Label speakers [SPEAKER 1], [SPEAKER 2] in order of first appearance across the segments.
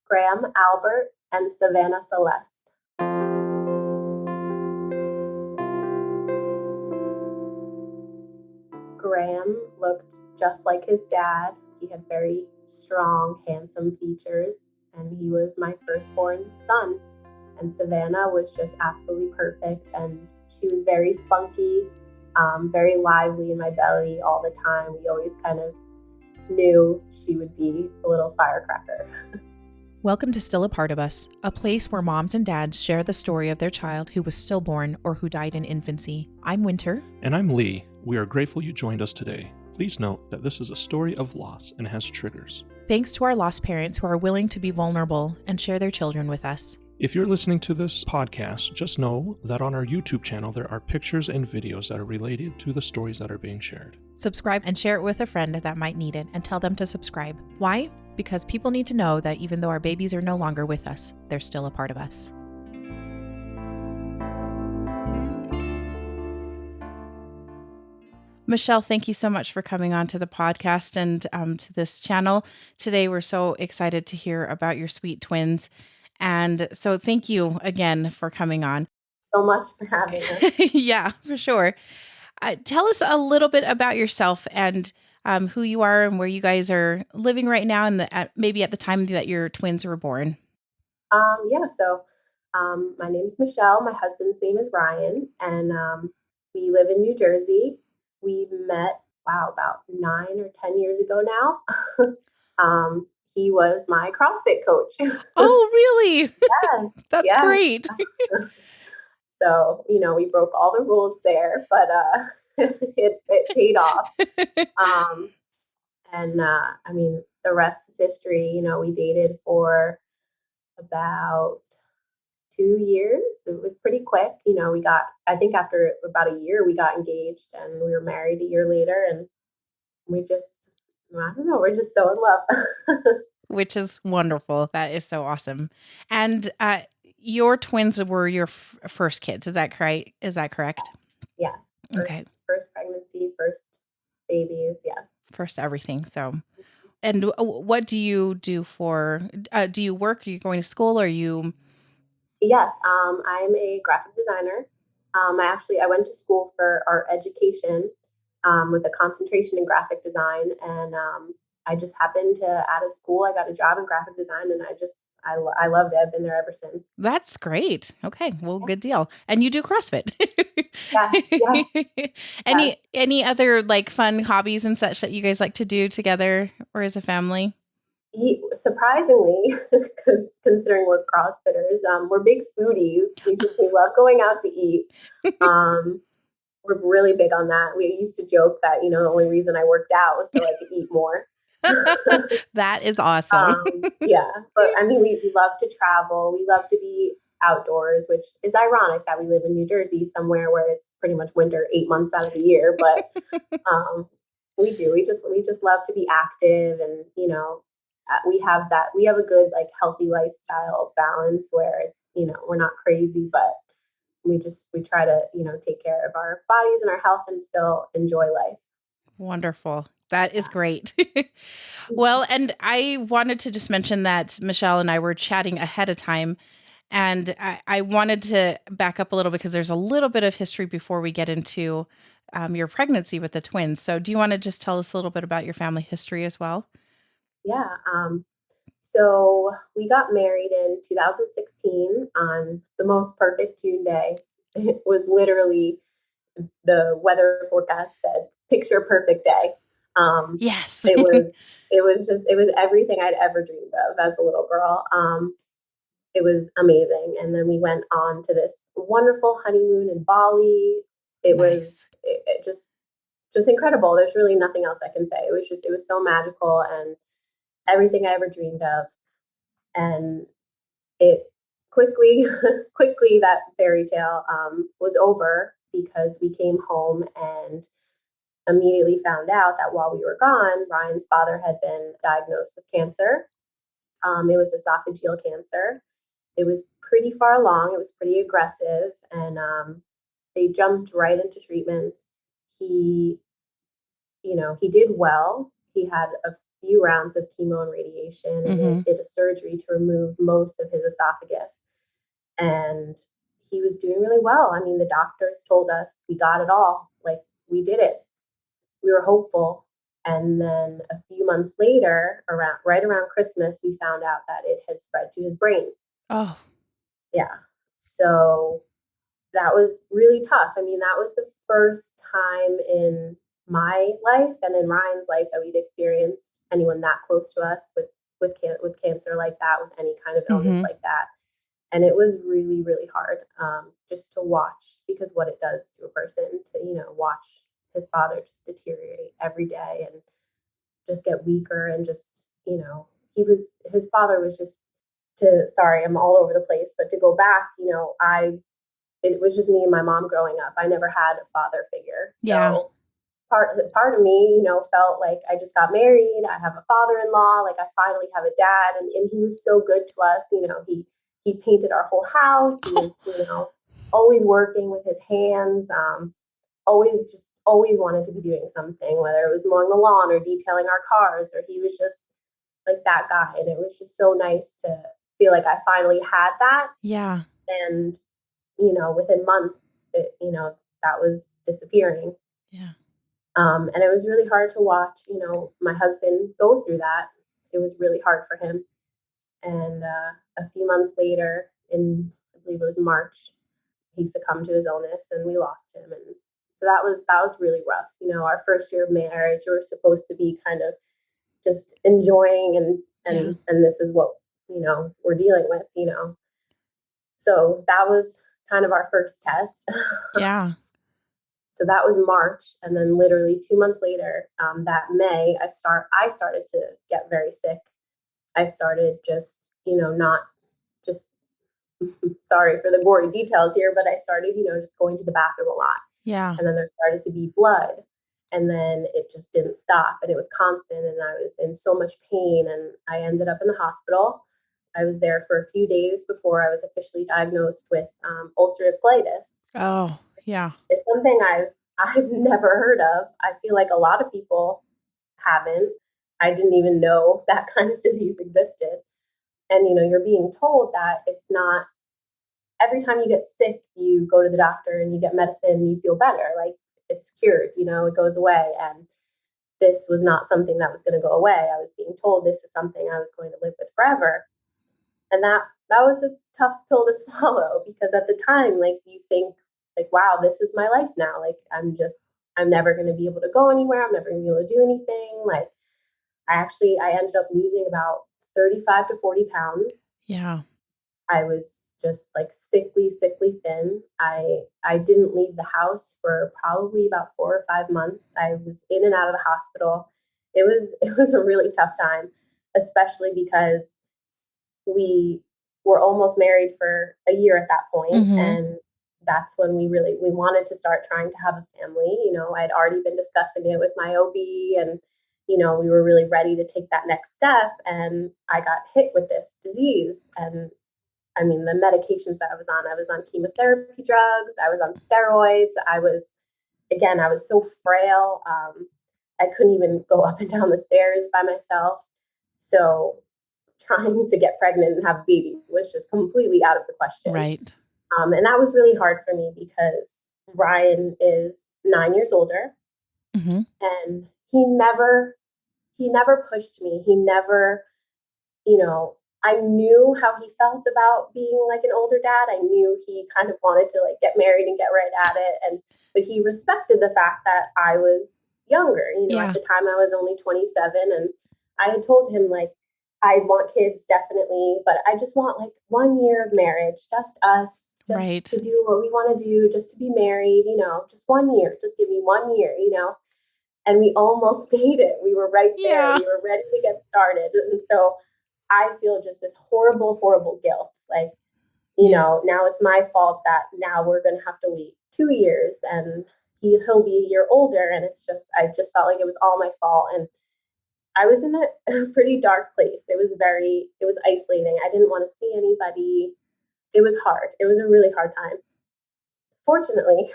[SPEAKER 1] Graham Albert and Savannah Celeste. Graham looked just like his dad. He had very strong, handsome features, and he was my firstborn son. And Savannah was just absolutely perfect, and she was very spunky, very lively in my belly all the time. We always kind of knew she would be a little firecracker.
[SPEAKER 2] Welcome to Still a Part of Us, a place where moms and dads share the story of their child who was stillborn or who died in infancy. I'm Winter.
[SPEAKER 3] And I'm Lee. We are grateful you joined us today. Please note that this is a story of loss and has triggers.
[SPEAKER 2] Thanks to our lost parents who are willing to be vulnerable and share their children with us.
[SPEAKER 3] If you're listening to this podcast, just know that on our YouTube channel there are pictures and videos that are related to the stories that are being shared.
[SPEAKER 2] Subscribe and share it with a friend that might need it, and tell them to subscribe. Why? Because people need to know that even though our babies are no longer with us, they're still a part of us. Michele, thank you so much for coming on to the podcast and to this channel. Today, we're so excited to hear about your sweet twins. And so thank you again for coming on.
[SPEAKER 1] So much for having us.
[SPEAKER 2] Yeah, for sure. Tell us a little bit about yourself and who you are and where you guys are living right now, and maybe at the time that your twins were born.
[SPEAKER 1] My name is Michele. My husband's name is Ryan, and we live in New Jersey. We met, about 9 or 10 years ago now. He was my CrossFit coach.
[SPEAKER 2] Oh, really?
[SPEAKER 1] Yes.
[SPEAKER 2] That's great.
[SPEAKER 1] So, we broke all the rules there, but it paid off. The rest is history. We dated for about 2 years. It was pretty quick. I think after about a year, we got engaged, and we were married a year later, and we're just so in love.
[SPEAKER 2] Which is wonderful. That is so awesome. And your twins were your first kids. Is that correct?
[SPEAKER 1] Yes.
[SPEAKER 2] Okay.
[SPEAKER 1] First pregnancy, first babies. Yes.
[SPEAKER 2] First everything. So, and what do you do do you work? Are you going to school? Are you?
[SPEAKER 1] Yes. I'm a graphic designer. I went to school for art education with a concentration in graphic design. And I just happened to, out of school, I got a job in graphic design, and I loved it. I've been there ever since.
[SPEAKER 2] That's great. Okay. Well, Good deal. And you do CrossFit.
[SPEAKER 1] Yeah.
[SPEAKER 2] Any other fun hobbies and such that you guys like to do together or as a family?
[SPEAKER 1] Surprisingly, because considering we're CrossFitters, we're big foodies. We love going out to eat. We're really big on that. We used to joke that, the only reason I worked out was so I could eat more.
[SPEAKER 2] That is awesome.
[SPEAKER 1] But we love to travel. We love to be outdoors, which is ironic that we live in New Jersey, somewhere where it's pretty much winter 8 months out of the year. But we do. We just love to be active, and we have a good healthy lifestyle balance where it's we're not crazy, but we try to take care of our bodies and our health and still enjoy life.
[SPEAKER 2] Wonderful. That is great. Well, and I wanted to just mention that Michele and I were chatting ahead of time, and I wanted to back up a little because there's a little bit of history before we get into your pregnancy with the twins. So do you want to just tell us a little bit about your family history as well?
[SPEAKER 1] Yeah. So we got married in 2016 on the most perfect June day. It was literally, the weather forecast said picture perfect day.
[SPEAKER 2] Yes.
[SPEAKER 1] it was everything I'd ever dreamed of as a little girl. It was amazing. And then we went on to this wonderful honeymoon in Bali. It was just incredible. There's really nothing else I can say. It was so magical and everything I ever dreamed of. And it quickly that fairy tale was over, because we came home and immediately found out that while we were gone, Ryan's father had been diagnosed with cancer. It was esophageal cancer. It was pretty far along. It was pretty aggressive, and they jumped right into treatments. He did well. He had a few rounds of chemo and radiation, and they did a surgery to remove most of his esophagus. And he was doing really well. I mean, the doctors told us we got it all. Like, we did it. We were hopeful. And then a few months later, right around Christmas, we found out that it had spread to his brain.
[SPEAKER 2] Oh.
[SPEAKER 1] Yeah. So that was really tough. I mean, that was the first time in my life and in Ryan's life that we'd experienced anyone that close to us with cancer like that, with any kind of illness like that. And it was really, really hard just to watch, because what it does to a person to, watch his father just deteriorate every day and just get weaker, and just, his father was just sorry, I'm all over the place, but to go back, it was just me and my mom growing up. I never had a father figure. So part of me, felt like I just got married. I have a father-in-law. Like, I finally have a dad. And he was so good to us. He painted our whole house. He was, always working with his hands. Always wanted to be doing something, whether it was mowing the lawn or detailing our cars, or he was just like that guy. And it was just so nice to feel like I finally had that.
[SPEAKER 2] Yeah.
[SPEAKER 1] And, within months, that was disappearing.
[SPEAKER 2] Yeah.
[SPEAKER 1] And it was really hard to watch, my husband go through that. It was really hard for him. And a few months later, in, I believe it was March, he succumbed to his illness, and we lost him. And so that was really rough. Our first year of marriage, we were supposed to be kind of just enjoying, and this is what, we're dealing with, So that was kind of our first test.
[SPEAKER 2] Yeah.
[SPEAKER 1] So that was March, and then literally 2 months later, that May, I started to get very sick. I started just, not just sorry for the gory details here, but I started, just going to the bathroom a lot.
[SPEAKER 2] Yeah.
[SPEAKER 1] And then there started to be blood, and then it just didn't stop, and it was constant, and I was in so much pain, and I ended up in the hospital. I was there for a few days before I was officially diagnosed with ulcerative colitis.
[SPEAKER 2] Oh, yeah.
[SPEAKER 1] It's something I've never heard of. I feel like a lot of people haven't. I didn't even know that kind of disease existed. And, you're being told that it's not, every time you get sick, you go to the doctor and you get medicine and you feel better. Like, it's cured, it goes away. And this was not something that was going to go away. I was being told this is something I was going to live with forever. And that was a tough pill to swallow, because at the time, like, you think, like, wow, this is my life now. Like, I'm never going to be able to go anywhere. I'm never going to be able to do anything. Like, I ended up losing about 35 to 40 pounds.
[SPEAKER 2] Yeah.
[SPEAKER 1] I was just like sickly thin. I didn't leave the house for probably about 4 or 5 months. I was in and out of the hospital. It was a really tough time, especially because we were almost married for a year at that point. And that's when we wanted to start trying to have a family. I'd already been discussing it with my OB, and, we were really ready to take that next step. And I got hit with this disease. And I mean, the medications that I was on chemotherapy drugs, I was on steroids. I was so frail. I couldn't even go up and down the stairs by myself. So trying to get pregnant and have a baby was just completely out of the question.
[SPEAKER 2] Right.
[SPEAKER 1] And that was really hard for me, because Ryan is 9 years older, and he never pushed me. He never, I knew how he felt about being like an older dad. I knew he kind of wanted to like get married and get right at it. But he respected the fact that I was younger. At the time I was only 27, and I had told him, like, I want kids, definitely, but I just want like 1 year of marriage, just us, just to do what we want to do, just to be married, just 1 year, just give me 1 year, and we almost made it. We were right there.
[SPEAKER 2] Yeah.
[SPEAKER 1] We were ready to get started. And so I feel just this horrible, horrible guilt. Like, now it's my fault that now we're going to have to wait 2 years, and he'll be a year older. And I just felt like it was all my fault. And I was in a pretty dark place. It was isolating. I didn't want to see anybody. It was hard. It was a really hard time. Fortunately,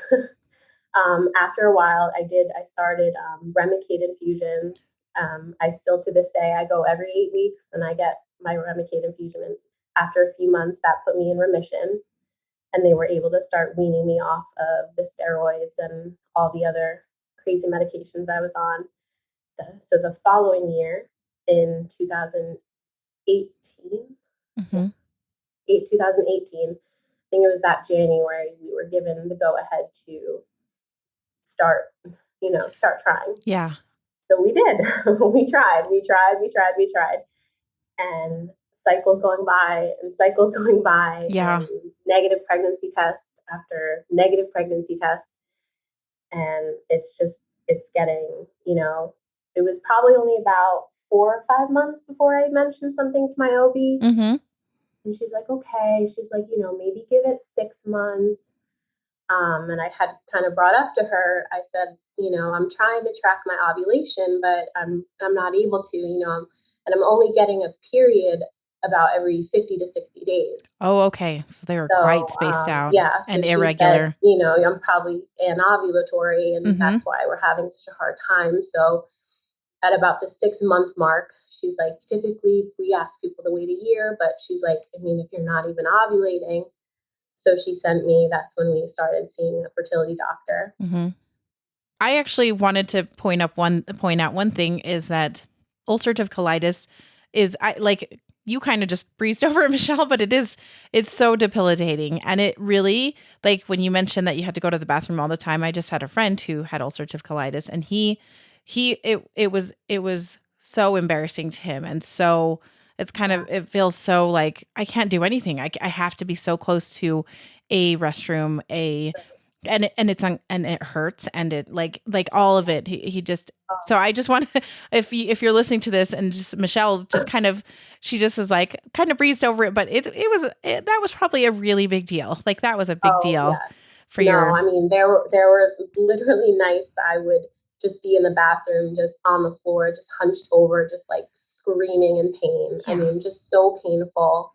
[SPEAKER 1] after a while, I started Remicade infusions. I still, to this day, I go every 8 weeks and I get my Remicade infusion. And after a few months, that put me in remission. And they were able to start weaning me off of the steroids and all the other crazy medications I was on. So the following year, in 2018,
[SPEAKER 2] Mm-hmm.
[SPEAKER 1] 2018, I think it was that January, we were given the go ahead to start trying.
[SPEAKER 2] Yeah.
[SPEAKER 1] So we did. we tried. And cycles going by and cycles going by.
[SPEAKER 2] Yeah.
[SPEAKER 1] And negative pregnancy test after negative pregnancy test. And it's getting, it was probably only about 4 or 5 months before I mentioned something to my OB.
[SPEAKER 2] Mm-hmm.
[SPEAKER 1] And she's like, okay. She's like, maybe give it 6 months. And I had kind of brought up to her, I said, I'm trying to track my ovulation, but I'm not able to, and I'm only getting a period about every 50 to 60 days.
[SPEAKER 2] Oh, okay. So they were quite spaced out and irregular.
[SPEAKER 1] She said, I'm probably anovulatory, and that's why we're having such a hard time. So at about the 6-month mark, she's like, typically we ask people to wait a year, but she's like, I mean, if you're not even ovulating. So she sent me, that's when we started seeing a fertility doctor.
[SPEAKER 2] Mm-hmm. I actually wanted to point out one thing is that ulcerative colitis is, you kind of just breezed over it, Michele, but it's so debilitating. And it really, like when you mentioned that you had to go to the bathroom all the time, I just had a friend who had ulcerative colitis, and it was so embarrassing to him. And so it's kind of, it feels so like I can't do anything. I have to be so close to a restroom, and it hurts, and it like all of it. He just, so I just want to, if you're listening to this, and just Michele just kind of, she just was like kind of breezed over it, but that was probably a really big deal. Like that was a big deal for your.
[SPEAKER 1] I mean, there were literally nights I would just be in the bathroom, just on the floor, just hunched over, just like screaming in pain.
[SPEAKER 2] Yeah.
[SPEAKER 1] I mean, just so painful.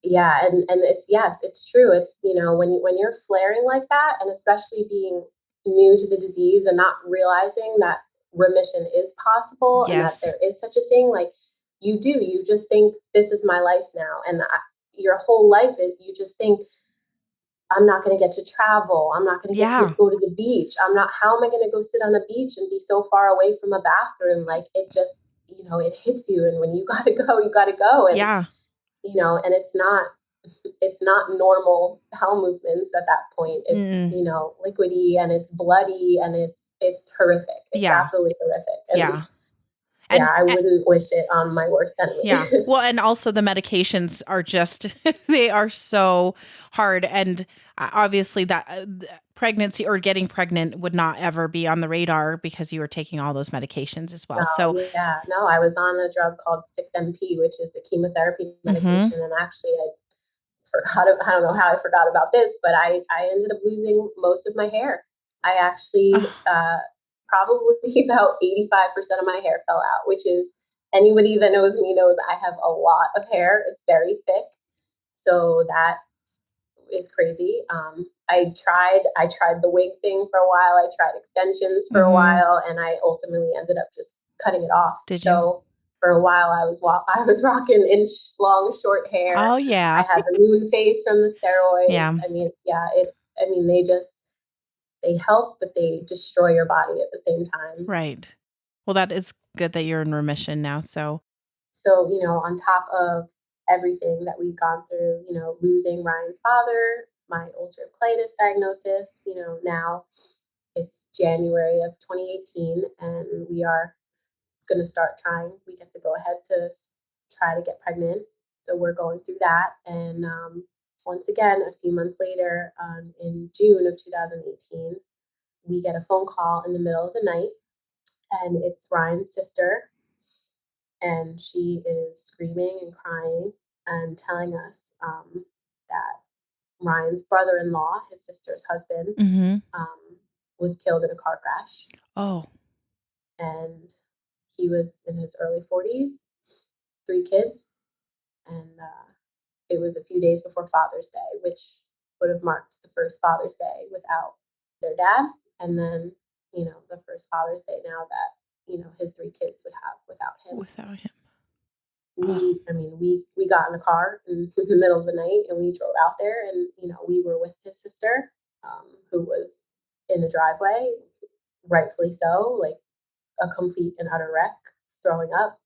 [SPEAKER 1] Yeah. And it's true. It's, when you're flaring like that, and especially being new to the disease and not realizing that remission is possible and that there is such a thing, like you just think this is my life now. And your whole life is, you just think, I'm not going to get to travel. I'm not going to get to go to the beach. How am I going to go sit on a beach and be so far away from a bathroom? Like it just, it hits you. And when you got to go, you got to go. And, and it's not normal bowel movements at that point. It's, liquidy, and it's bloody, and it's horrific. It's absolutely horrific. And I wouldn't wish it on my worst enemy.
[SPEAKER 2] Yeah. Well, and also the medications are just, they are so hard. And obviously that pregnancy or getting pregnant would not ever be on the radar because you were taking all those medications as well.
[SPEAKER 1] No, I was on a drug called 6MP, which is a chemotherapy medication. And actually I don't know how I forgot about this, but I ended up losing most of my hair. I actually, probably about 85% of my hair fell out, which is, anybody that knows me knows I have a lot of hair. It's very thick. So that is crazy. I tried the wig thing for a while. I tried extensions for a while, and I ultimately ended up just cutting it off. So for a while I was rocking inch long short hair.
[SPEAKER 2] Oh yeah.
[SPEAKER 1] I had the moon face from the steroids.
[SPEAKER 2] Yeah.
[SPEAKER 1] They help, but they destroy your body at the same time.
[SPEAKER 2] Right. Well, that is good that you're in remission now. So,
[SPEAKER 1] on top of everything that we've gone through, losing Ryan's father, my ulcerative colitis diagnosis, now it's January of 2018, and we are going to start trying. We get the go ahead to try to get pregnant. So we're going through that. And once again, a few months later, in June of 2018, we get a phone call in the middle of the night, and it's Ryan's sister. And she is screaming and crying and telling us that Ryan's brother-in-law, his sister's husband, was killed in a car crash.
[SPEAKER 2] Oh.
[SPEAKER 1] And he was in his early 40s, 3 kids. And it was a few days before Father's Day, which would have marked the first Father's Day without their dad. And then, the first Father's Day now that, his 3 kids would have without him.
[SPEAKER 2] Without him.
[SPEAKER 1] We got in the car in the middle of the night and we drove out there, and we were with his sister, who was in the driveway, rightfully so, like a complete and utter wreck, throwing up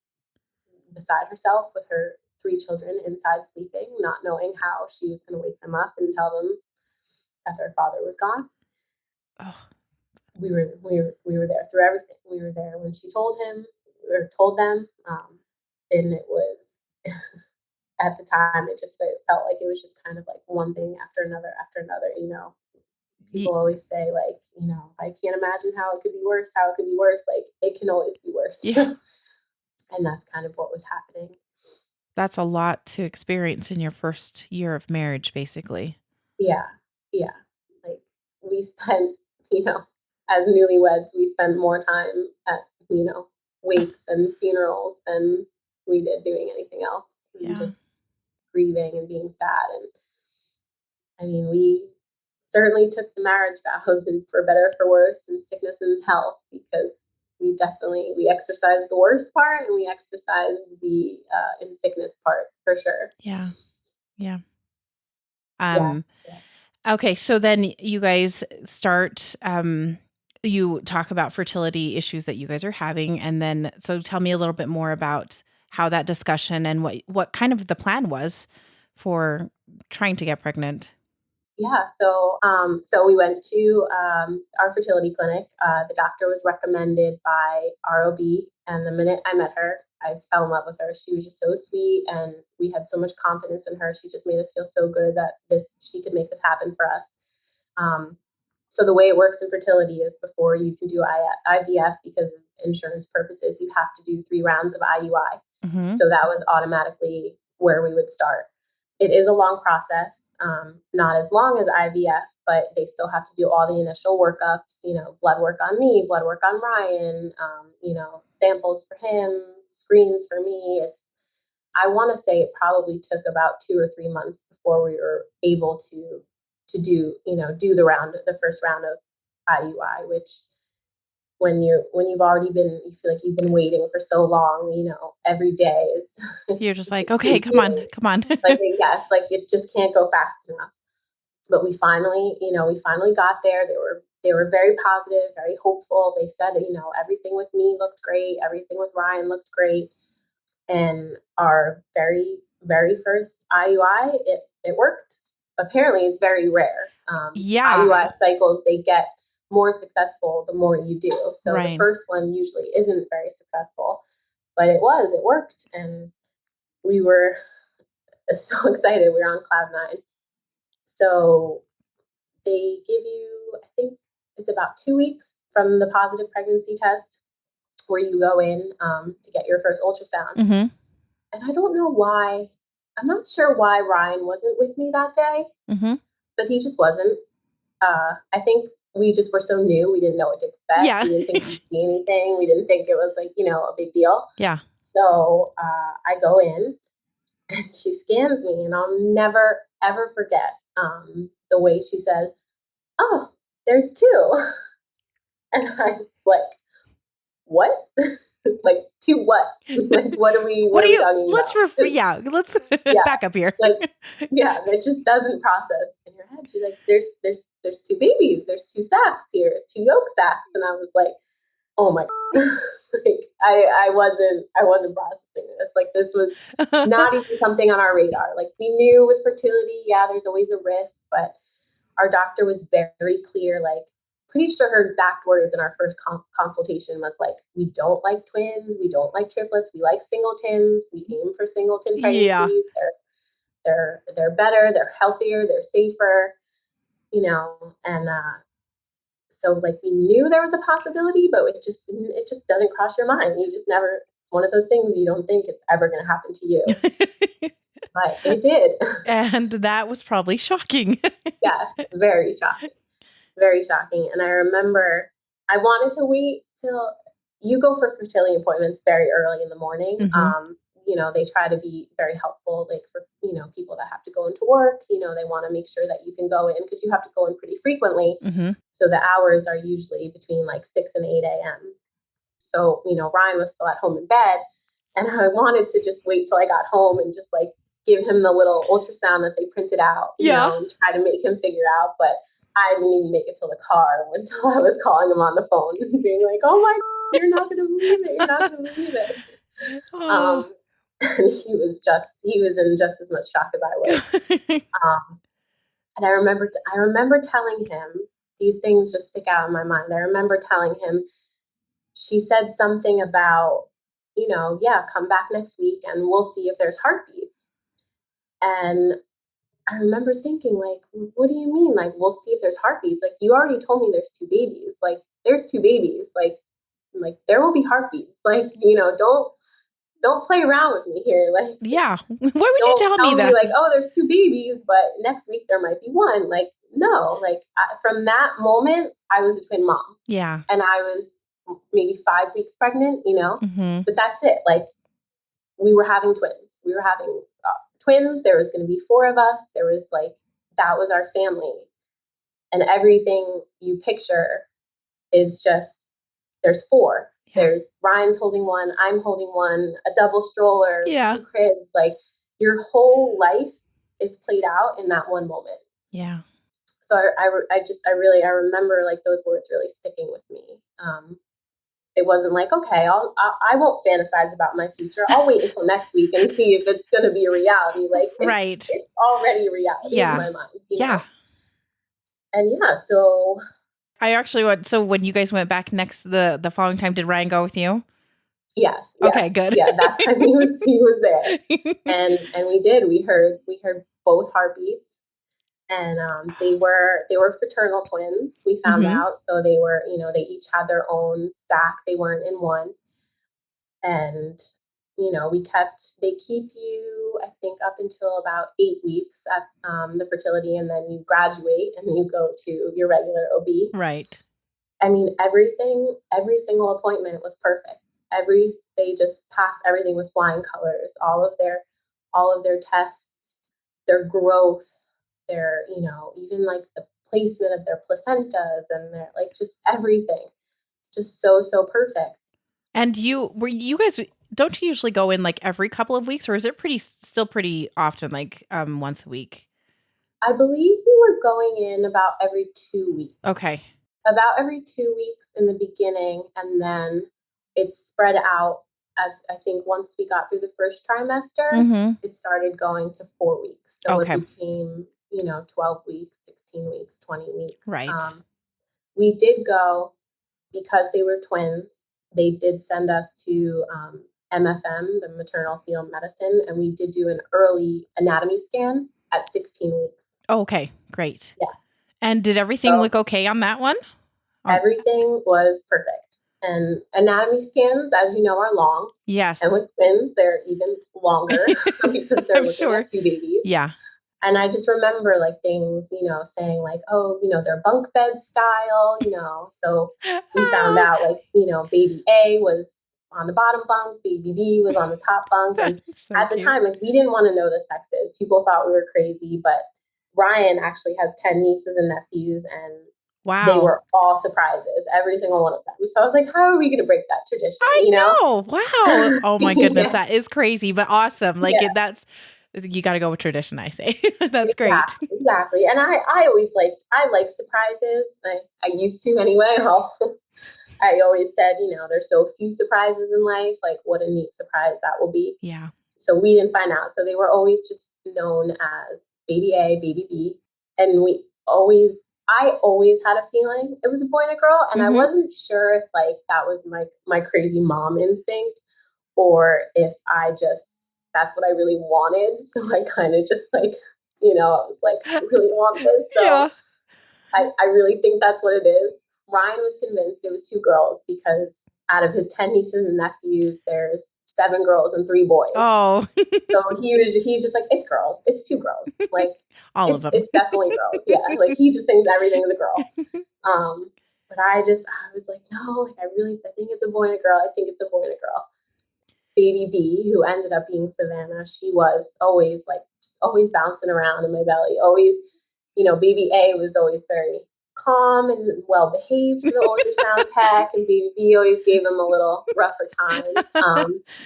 [SPEAKER 1] beside herself with her 3 children inside sleeping, not knowing how she was going to wake them up and tell them that their father was gone.
[SPEAKER 2] Oh.
[SPEAKER 1] We were there through everything. We were there when she told him or told them, and it was at the time it felt like it was just kind of like one thing after another. People always say, like, I can't imagine how it could be worse. Like, it can always be worse.
[SPEAKER 2] Yeah.
[SPEAKER 1] And that's kind of what was happening.
[SPEAKER 2] That's a lot to experience in your first year of marriage, basically.
[SPEAKER 1] Yeah. Like, we spent, as newlyweds, we spent more time at, wakes and funerals than we did doing anything else. And just grieving and being sad. And we certainly took the marriage vows, and for better or for worse, in sickness and health, because we exercised the worst part and we exercised the in sickness part for sure.
[SPEAKER 2] Yeah.
[SPEAKER 1] Yes.
[SPEAKER 2] Okay, so then you guys start, you talk about fertility issues that you guys are having, and then so tell me a little bit more about how that discussion and what kind of the plan was for trying to get pregnant.
[SPEAKER 1] Yeah, so we went to our fertility clinic. The doctor was recommended by ROB, and the minute I met her, I fell in love with her. She was just so sweet, and we had so much confidence in her. She just made us feel so good that she could make this happen for us. So the way it works in fertility is before you can do IVF, because of insurance purposes, you have to do 3 rounds of IUI.
[SPEAKER 2] Mm-hmm.
[SPEAKER 1] So that was automatically where we would start. It is a long process. Not as long as IVF, but they still have to do all the initial workups, blood work on me, blood work on Ryan, samples for him, screens for me. I want to say it probably took about 2 or 3 months before we were able to do the first round of IUI, which when you've already you feel like you've been waiting for so long, every day is
[SPEAKER 2] you're just like, okay, come on.
[SPEAKER 1] Like, yes, like it just can't go fast enough. But we finally got there. They were very positive, very hopeful. They said, everything with me looked great. Everything with Ryan looked great. And our very, very first IUI, it worked. Apparently it's very rare. IUI cycles, they get more successful the more you do. So The first one usually isn't very successful, but it worked. And we were so excited. We were on cloud 9. So they give you, I think it's about 2 weeks from the positive pregnancy test where you go in to get your first ultrasound.
[SPEAKER 2] Mm-hmm.
[SPEAKER 1] And I don't know why. I'm not sure why Ryan wasn't with me that day,
[SPEAKER 2] mm-hmm.
[SPEAKER 1] but he just wasn't. I think we just were so new. We didn't know what to expect.
[SPEAKER 2] Yeah.
[SPEAKER 1] We didn't think we'd see anything. We didn't think it was like, a big deal.
[SPEAKER 2] Yeah.
[SPEAKER 1] So I go in and she scans me, and I'll never, ever forget the way she said, "Oh, there's 2." And I was like, "What? Like 2 what? Like, what are we talking about?"
[SPEAKER 2] Let's back up here.
[SPEAKER 1] It just doesn't process in your head. She's like, there's 2 babies, there's 2 sacs here, 2 yolk sacs. And I was like, oh my God. Like, I wasn't processing this. Like, this was not even something on our radar. Like, we knew with fertility, there's always a risk, but our doctor was very clear. Like, pretty sure her exact words in our first consultation was like, "We don't like twins, we don't like triplets, we like singletons. We aim for singleton pregnancies. They're better, they're healthier, they're safer." And so, like, we knew there was a possibility, but it just doesn't cross your mind. You just never. It's one of those things you don't think it's ever going to happen to you, but it did.
[SPEAKER 2] And that was probably shocking.
[SPEAKER 1] Yes, very shocking. Very shocking. And I remember I wanted to wait till you go for fertility appointments very early in the morning.
[SPEAKER 2] Mm-hmm.
[SPEAKER 1] They try to be very helpful, like for, people that have to go into work, they want to make sure that you can go in because you have to go in pretty frequently.
[SPEAKER 2] Mm-hmm.
[SPEAKER 1] So the hours are usually between like 6 and 8 a.m. So, Ryan was still at home in bed, and I wanted to just wait till I got home and just like give him the little ultrasound that they printed out, and try to make him figure out. But I didn't even make it till the car until I was calling him on the phone and being like, "Oh my God, you're not going to believe it. You're not going to believe it." And he was in just as much shock as I was. And I remember telling him, these things just stick out in my mind. I remember telling him, she said something about, come back next week and we'll see if there's heartbeats. And I remember thinking, like, what do you mean? Like, we'll see if there's heartbeats. Like, you already told me there's two babies. Like, there's two babies. Like there will be heartbeats. Like, don't play around with me here. Like,
[SPEAKER 2] yeah. Why would you tell me that?
[SPEAKER 1] Like, oh, there's two babies, but next week there might be one. Like, no. Like, from that moment, I was a twin mom.
[SPEAKER 2] Yeah.
[SPEAKER 1] And I was maybe 5 weeks pregnant, but that's it. Like, we were having twins. We were having twins. There was going to be 4 of us. There was that was our family. And everything you picture is just, there's 4. Yeah. There's Ryan's holding one, I'm holding one, a double stroller, 2 cribs. Like, your whole life is played out in that one moment.
[SPEAKER 2] Yeah.
[SPEAKER 1] So I remember like those words really sticking with me. It wasn't like, okay, I won't fantasize about my future. I'll wait until next week and see if it's going to be a reality. Like, it's already a reality in my mind. You know? And so
[SPEAKER 2] I actually so when you guys went back the following time, did Ryan go with you?
[SPEAKER 1] Yes.
[SPEAKER 2] Okay, good.
[SPEAKER 1] Yeah, that time he was there. And we did. We heard both heartbeats. And they were fraternal twins, we found out. So they were, they each had their own sac. They weren't in one. And, they keep you, I think, up until about 8 weeks at the fertility. And then you graduate and you go to your regular OB.
[SPEAKER 2] Right.
[SPEAKER 1] I mean, every single appointment was perfect. They just passed everything with flying colors. All of their tests, their growth, their, even like the placement of their placentas and their just everything, just so perfect.
[SPEAKER 2] And you guys, don't you usually go in like every couple of weeks, or is it still pretty often, like once a week?
[SPEAKER 1] I believe we were going in about every 2 weeks.
[SPEAKER 2] Okay.
[SPEAKER 1] About every 2 weeks in the beginning, and then it spread out as, I think, once we got through the first trimester, it started going to 4 weeks. So it became 12 weeks, 16 weeks, 20 weeks.
[SPEAKER 2] Right.
[SPEAKER 1] We did go because they were twins. They did send us to MFM, the maternal fetal medicine, and we did do an early anatomy scan at 16 weeks.
[SPEAKER 2] Oh, okay, great.
[SPEAKER 1] Yeah.
[SPEAKER 2] And did everything look okay on that one?
[SPEAKER 1] Everything was perfect. And anatomy scans, as you know, are long.
[SPEAKER 2] Yes.
[SPEAKER 1] And with twins, they're even longer because they're looking at 2 babies.
[SPEAKER 2] Yeah.
[SPEAKER 1] And I just remember things, saying like, oh, they're bunk bed style, so we found out baby A was on the bottom bunk, baby B was on the top bunk. And so at the time, we didn't want to know the sexes. People thought we were crazy, but Ryan actually has 10 nieces and nephews, and they were all surprises, every single one of them. So I was like, how are we going to break that tradition?
[SPEAKER 2] I know. Wow. Oh my goodness. That is crazy, but awesome. You got to go with tradition, I say. That's great.
[SPEAKER 1] Exactly. And I always like surprises. I used to anyway. I always said, there's so few surprises in life. Like, what a neat surprise that will be.
[SPEAKER 2] Yeah.
[SPEAKER 1] So we didn't find out. So they were always just known as baby A, baby B. And I always had a feeling it was a boy and a girl. And I wasn't sure if that was my crazy mom instinct, or if that's what I really wanted. So I kind of just I was like, I really want this. So I really think that's what it is. Ryan was convinced it was 2 girls because out of his 10 nieces and nephews, there's 7 girls and 3 boys.
[SPEAKER 2] Oh.
[SPEAKER 1] So he's just like, it's girls. It's 2 girls. Like,
[SPEAKER 2] all of them.
[SPEAKER 1] It's definitely girls. Yeah. Like, he just thinks everything is a girl. But I was like, no, I think it's a boy and a girl. I think it's a boy and a girl. Baby B, who ended up being Savannah, she was always bouncing around in my belly. Always, baby A was always very calm and well behaved for the ultrasound tech, and baby B always gave him a little rougher time.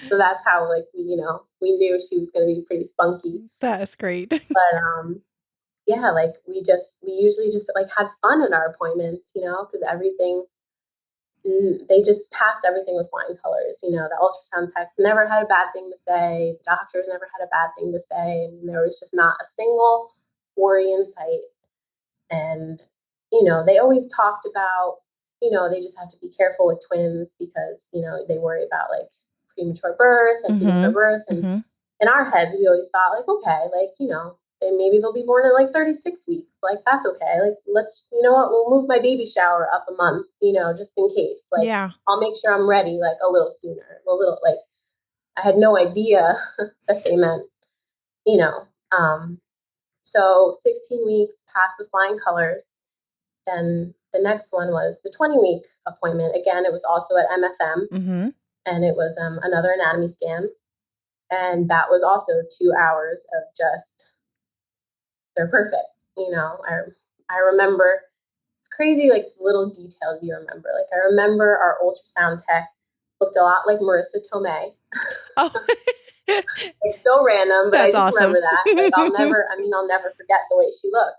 [SPEAKER 1] So that's how like we knew she was going to be pretty spunky.
[SPEAKER 2] That's great.
[SPEAKER 1] But yeah, like we usually just like had fun at our appointments, because everything they just passed everything with flying colors. The ultrasound techs never had a bad thing to say. The doctors never had a bad thing to say. And there was just not a single worry in sight. And, they always talked about, they just have to be careful with twins because, they worry about like premature birth and premature birth. And in our heads, we always thought like, okay, like, maybe they'll be born in like 36 weeks. Like, that's okay. Like, we'll move my baby shower up a month, just in case. Like,
[SPEAKER 2] yeah.
[SPEAKER 1] I'll make sure I'm ready like a little sooner, like, I had no idea that they meant, so 16 weeks past the flying colors. Then the next one was the 20-week appointment. Again, it was also at MFM, and it was another anatomy scan. And that was also 2 hours of just, they're perfect. I remember, it's crazy, like little details you remember. Like I remember our ultrasound tech looked a lot like Marissa Tomei.
[SPEAKER 2] Oh,
[SPEAKER 1] It's so random, but
[SPEAKER 2] that's
[SPEAKER 1] I just
[SPEAKER 2] awesome.
[SPEAKER 1] remember that. Like I'll never forget the way she looked.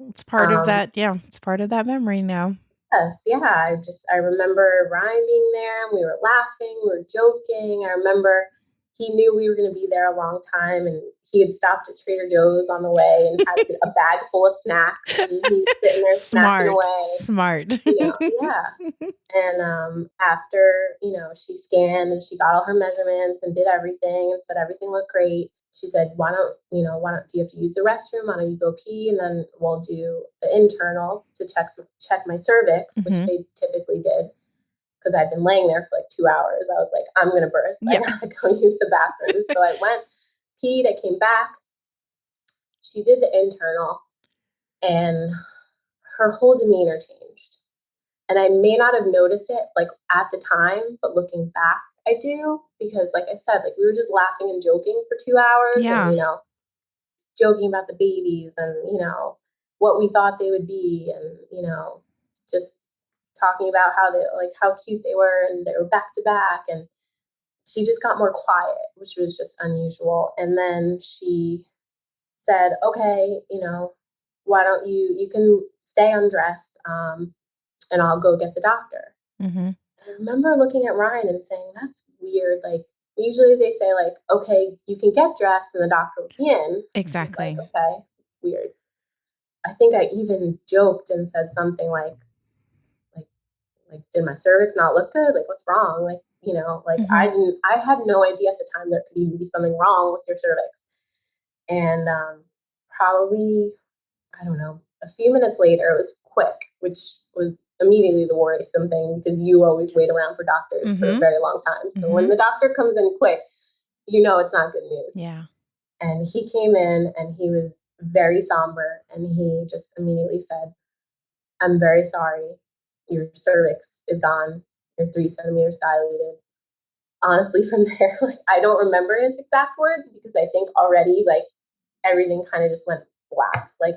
[SPEAKER 2] It's part of that. Yeah, it's part of that memory now.
[SPEAKER 1] Yes, yeah. I remember Ryan being there, and we were laughing, we were joking. I remember he knew we were going to be there a long time, and he had stopped at Trader Joe's on the way and had a bag full of snacks, and he was sitting there snacking away.
[SPEAKER 2] Smart.
[SPEAKER 1] Yeah. And after she scanned and she got all her measurements and did everything and said everything looked great. She said, why don't do you have to use the restroom? Why don't you go pee? And then we'll do the internal to check my cervix, which they typically did because I'd been laying there for like 2 hours. I was like, I'm going to burst. I got to go use the bathroom. So I went, peed, I came back. She did the internal and her whole demeanor changed. And I may not have noticed it like at the time, but looking back, I do, because like I said, like we were just laughing and joking for 2 hours and, joking about the babies and, what we thought they would be and, just talking about how cute they were and they were back to back. And she just got more quiet, which was just unusual. And then she said, okay, why don't you can stay undressed and I'll go get the doctor. I remember looking at Ryan and saying, that's weird. Like, usually they say, like, okay, you can get dressed and the doctor will be in.
[SPEAKER 2] Exactly.
[SPEAKER 1] Like, okay, it's weird. I think I even joked and said something like, did my cervix not look good? Like, what's wrong? Like, I had no idea at the time there could even be something wrong with your cervix. And probably, I don't know, a few minutes later, it was quick, which was immediately the worrisome thing because you always wait around for doctors for a very long time. So when the doctor comes in quick, it's not good news.
[SPEAKER 2] Yeah.
[SPEAKER 1] And he came in and he was very somber and he just immediately said, I'm very sorry. Your cervix is gone. You're 3 centimeters dilated. Honestly, from there, like, I don't remember his exact words because I think already like everything kind of just went black. Like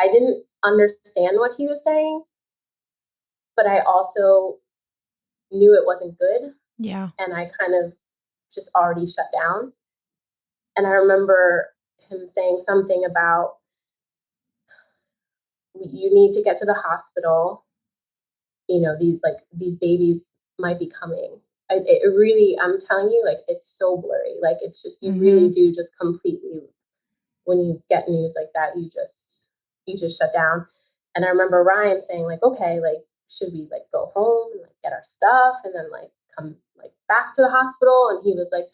[SPEAKER 1] I didn't understand what he was saying, but I also knew it wasn't good.
[SPEAKER 2] Yeah.
[SPEAKER 1] And I kind of just already shut down. And I remember him saying something about you need to get to the hospital. These babies might be coming. It really, I'm telling you, like, it's so blurry. Like, it's just, you really do just completely, when you get news like that, you just shut down. And I remember Ryan saying like, okay, like, should we like go home and like get our stuff and then like come like back to the hospital? And he was like,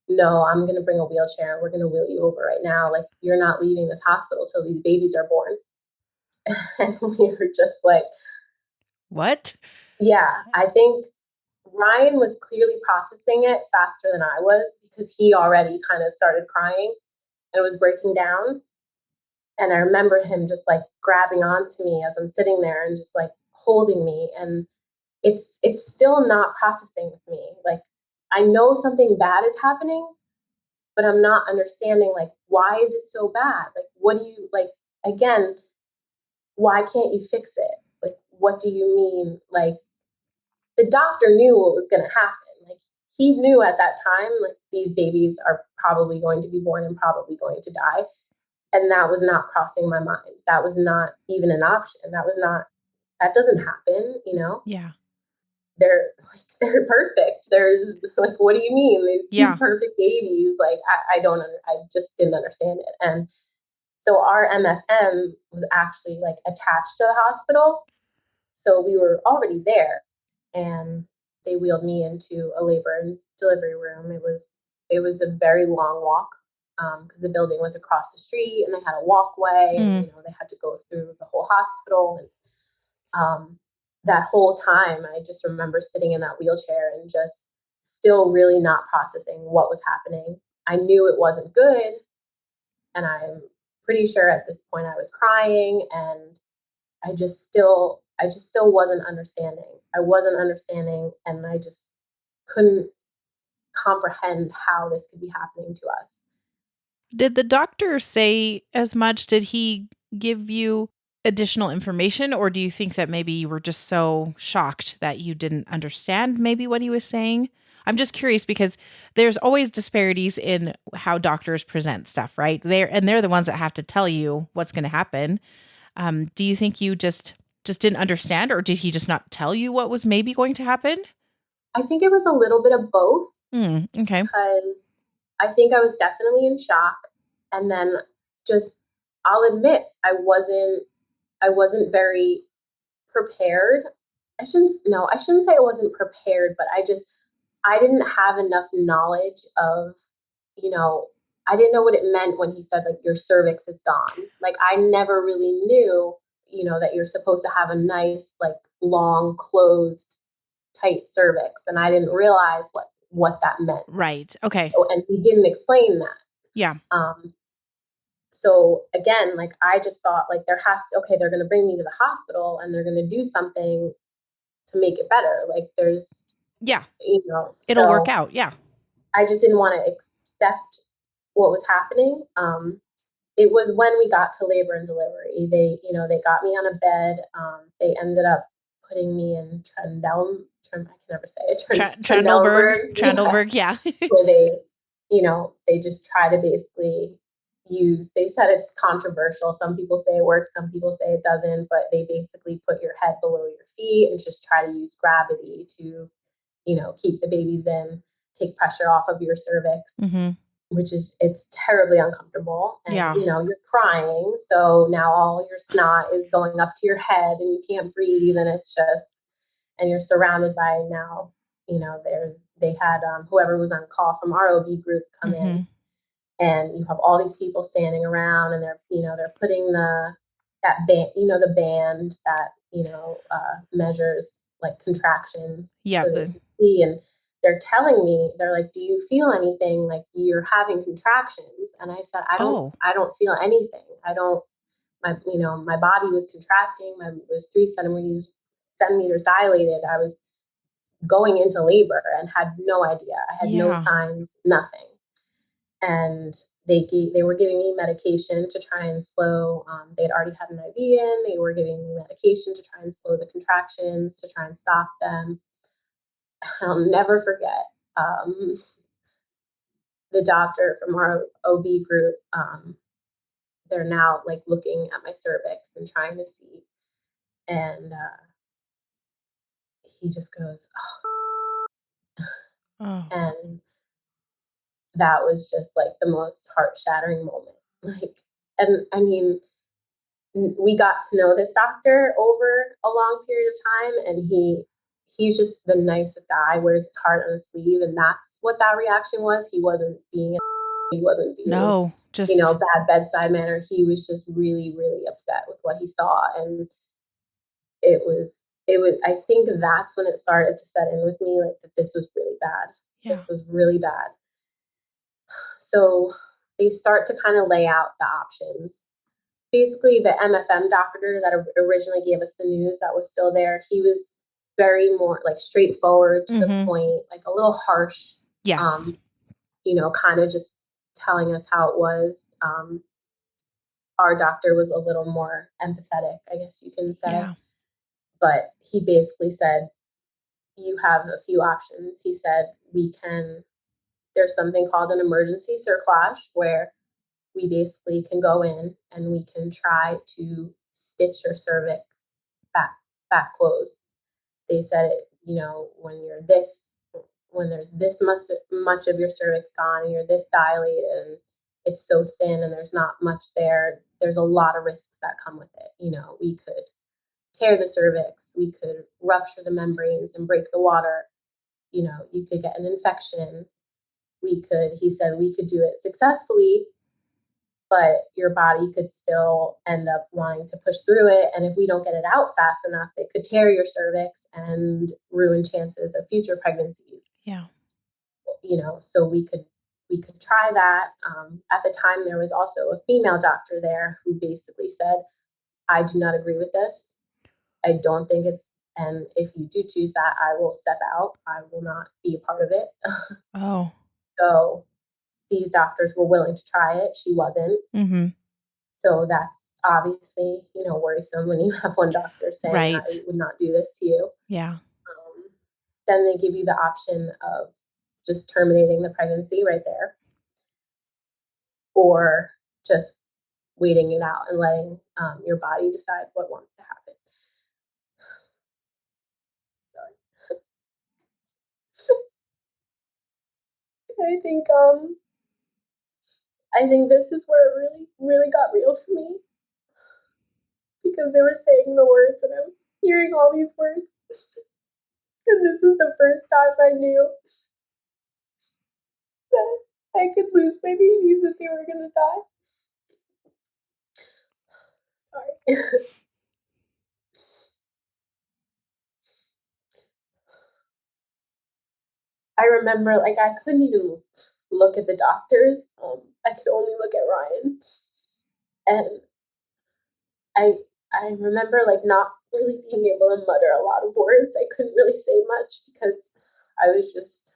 [SPEAKER 1] no, I'm going to bring a wheelchair and we're going to wheel you over right now. Like, you're not leaving this hospital till these babies are born. And we were just like,
[SPEAKER 2] what?
[SPEAKER 1] Yeah, I think Ryan was clearly processing it faster than I was because he already kind of started crying and was breaking down. And I remember him just like grabbing onto me as I'm sitting there and just like holding me. And it's still not processing with me. Like, I know something bad is happening, but I'm not understanding like, why is it so bad? Like, what do you like, again, why can't you fix it? Like, what do you mean? Like, the doctor knew what was going to happen. Like, he knew at that time, like, these babies are probably going to be born and probably going to die. And that was not crossing my mind. That was not even an option. That doesn't happen, you know?
[SPEAKER 2] Yeah.
[SPEAKER 1] They're perfect. There's like, what do you mean? These two perfect babies. Like, I just didn't understand it. And so our MFM was actually like attached to the hospital. So we were already there, and they wheeled me into a labor and delivery room. It was a very long walk because the building was across the street, and they had a walkway, and they had to go through the whole hospital. And that whole time, I just remember sitting in that wheelchair and just still really not processing what was happening. I knew it wasn't good, and I'm pretty sure at this point I was crying, and I just still wasn't understanding. I wasn't understanding, and I just couldn't comprehend how this could be happening to us.
[SPEAKER 2] Did the doctor say as much? Did he give you additional information, or do you think that maybe you were just so shocked that you didn't understand maybe what he was saying? I'm just curious because there's always disparities in how doctors present stuff, right? They're the ones that have to tell you what's going to happen. Do you think you just didn't understand, or did he just not tell you what was maybe going to happen?
[SPEAKER 1] I think it was a little bit of both.
[SPEAKER 2] Okay.
[SPEAKER 1] Because I think I was definitely in shock. And then I'll admit, I wasn't very prepared. I shouldn't say I wasn't prepared, but I didn't have enough knowledge of, I didn't know what it meant when he said, like, your cervix is gone. Like, I never really knew, that you're supposed to have a nice, like, long, closed, tight cervix. And I didn't realize what that meant.
[SPEAKER 2] Right. Okay.
[SPEAKER 1] And he didn't explain that.
[SPEAKER 2] Yeah.
[SPEAKER 1] So again, like, I just thought, like, they're going to bring me to the hospital and they're going to do something to make it better. Like,
[SPEAKER 2] it'll work out. Yeah.
[SPEAKER 1] I just didn't want to accept what was happening. It was when we got to labor and delivery, they got me on a bed. They ended up putting me in I can never say it.
[SPEAKER 2] Trendelberg. Yeah.
[SPEAKER 1] Where they just try to basically they said it's controversial. Some people say it works, some people say it doesn't, but they basically put your head below your feet and just try to use gravity to, keep the babies in, take pressure off of your cervix, which it's terribly uncomfortable. And, you're crying. So now all your snot is going up to your head and you can't breathe. And and you're surrounded by now, they had whoever was on call from our OB group come in. And you have all these people standing around, and they're putting that band, the band that, measures like contractions.
[SPEAKER 2] Yeah.
[SPEAKER 1] So they can see, and they're telling me, they're like, do you feel anything? Like, you're having contractions. And I said, I don't feel anything. My body was contracting. It was 3 centimeters dilated. I was going into labor and had no idea. I had no signs, nothing. And they were giving me medication to try and slow. They'd already had an IV in. They were giving me medication to try and slow the contractions, to try and stop them. I'll never forget the doctor from our OB group. They're now like looking at my cervix and trying to see. And he just goes,
[SPEAKER 2] Oh.
[SPEAKER 1] And that was just like the most heart-shattering moment. Like, and I mean, we got to know this doctor over a long period of time, and he's just the nicest guy, wears his heart on his sleeve, and that's what that reaction was. He wasn't being bad bedside manner. He was just really, really upset with what he saw. And it was I think that's when it started to set in with me, like, that this was really bad. This was really bad. So they start to kind of lay out the options. Basically, the MFM doctor that originally gave us the news that was still there, he was very more like straightforward to the point, like a little harsh.
[SPEAKER 2] Yes.
[SPEAKER 1] Kind of just telling us how it was. our doctor was a little more empathetic, I guess you can say.
[SPEAKER 2] Yeah.
[SPEAKER 1] But he basically said, you have a few options. He said, there's something called an emergency cerclage where we basically can go in and we can try to stitch your cervix back closed. They said it, when there's this much of your cervix gone and you're this dilated and it's so thin and there's not much there, there's a lot of risks that come with it. We could tear the cervix, we could rupture the membranes and break the water. You could get an infection. He said we could do it successfully, but your body could still end up wanting to push through it. And if we don't get it out fast enough, it could tear your cervix and ruin chances of future pregnancies.
[SPEAKER 2] Yeah.
[SPEAKER 1] So we could try that. At the time, there was also a female doctor there who basically said, I do not agree with this. I don't think and if you do choose that, I will step out. I will not be a part of it.
[SPEAKER 2] Oh.
[SPEAKER 1] So these doctors were willing to try it. She wasn't.
[SPEAKER 2] Mm-hmm.
[SPEAKER 1] So that's obviously, worrisome when you have one doctor saying,
[SPEAKER 2] right.
[SPEAKER 1] I would not do this to you.
[SPEAKER 2] Yeah.
[SPEAKER 1] Then they give you the option of just terminating the pregnancy right there, or just waiting it out and letting your body decide what wants to happen. Sorry. I think this is where it really, really got real for me, because they were saying the words and I was hearing all these words. And this is the first time I knew that I could lose my babies if they were going to die. Sorry. I remember, I couldn't even look at the doctors. I could only look at Ryan. And I remember, not really being able to mutter a lot of words. I couldn't really say much because I was just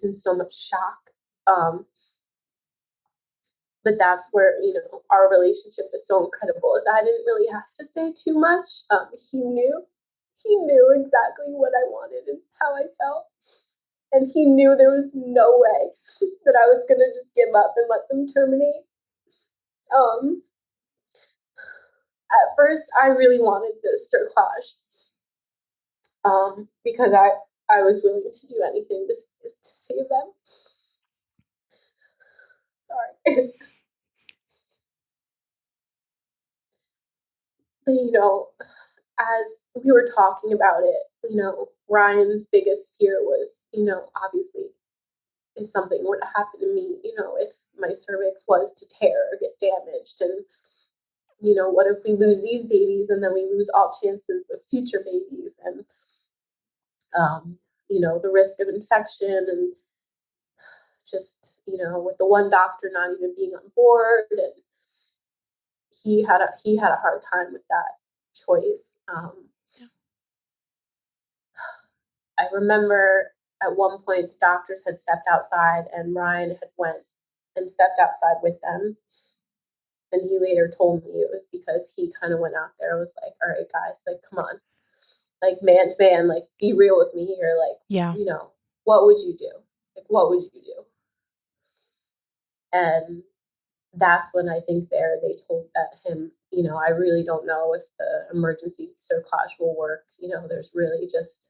[SPEAKER 1] in so much shock. But that's where, our relationship is so incredible, is I didn't really have to say too much. He knew exactly what I wanted and how I felt. And he knew there was no way that I was going to just give up and let them terminate. At first, I really wanted this cerclage, because I was willing to do anything to save them. Sorry. But, as we were talking about it, Ryan's biggest fear was, obviously, if something were to happen to me, if my cervix was to tear or get damaged, and, what if we lose these babies and then we lose all chances of future babies, and, the risk of infection, and just, with the one doctor not even being on board, and he had a hard time with that choice. I remember at one point the doctors had stepped outside and Ryan had went and stepped outside with them. And he later told me it was because he kind of went out there and was like, all right, guys, come on, man to man, be real with me here.
[SPEAKER 2] Yeah.
[SPEAKER 1] What would you do? What would you do? And that's when I think they told him, I really don't know if the emergency cerclage will work. There's really just,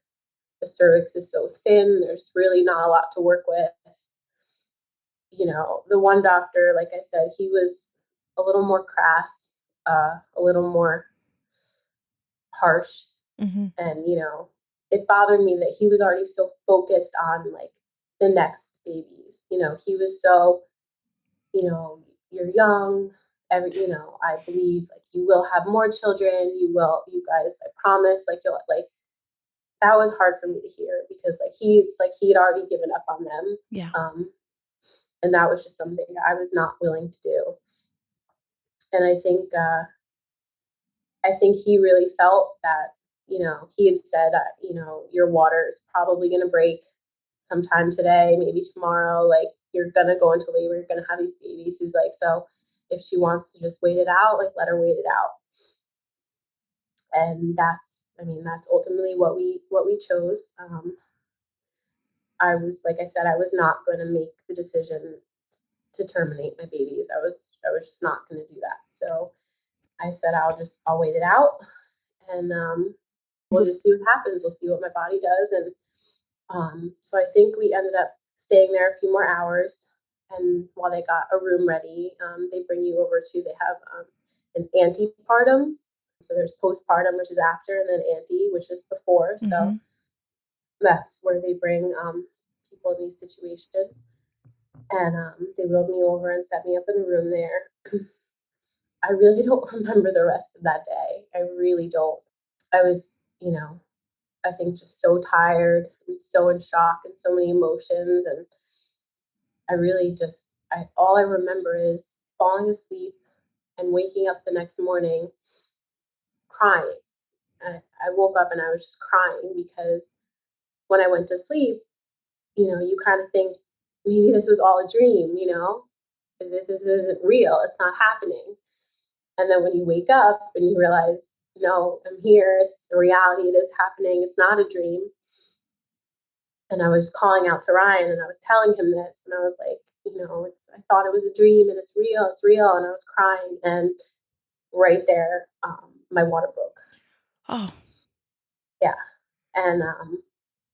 [SPEAKER 1] the cervix is so thin, there's really not a lot to work with. The one doctor, like I said, he was a little more crass, a little more harsh.
[SPEAKER 2] Mm-hmm.
[SPEAKER 1] And, it bothered me that he was already so focused on the next babies. He was so, you're young, I believe you will have more children. You guys, I promise, you'll that was hard for me to hear, because he had already given up on them.
[SPEAKER 2] Yeah.
[SPEAKER 1] And that was just something I was not willing to do. And I think he really felt that, he had said, your water is probably going to break sometime today, maybe tomorrow. You're going to go into labor, you're going to have these babies. He's like, so if she wants to just wait it out, like let her wait it out. And that's ultimately what we chose. I was, like I said, I was not going to make the decision to terminate my babies. I was just not going to do that. So I said, I'll wait it out, and we'll just see what happens. We'll see what my body does. And so I think we ended up staying there a few more hours. And while they got a room ready, they bring you over to, they have an antepartum. So there's postpartum, which is after, and then ante, which is before.
[SPEAKER 2] Mm-hmm.
[SPEAKER 1] So that's where they bring people in these situations. And they wheeled me over and set me up in the room there. I really don't remember the rest of that day. I really don't. I was, I think just so tired and so in shock and so many emotions. And I really just, all I remember is falling asleep and waking up the next morning crying. I woke up and I was just crying because when I went to sleep, you kind of think maybe this was all a dream, this isn't real, it's not happening. And then when you wake up and you realize, no, I'm here, it's a reality, it is happening, it's not a dream. And I was calling out to Ryan and I was telling him this, and I was like, I thought it was a dream and it's real. And I was crying, and right there, my water broke.
[SPEAKER 2] Oh.
[SPEAKER 1] Yeah. And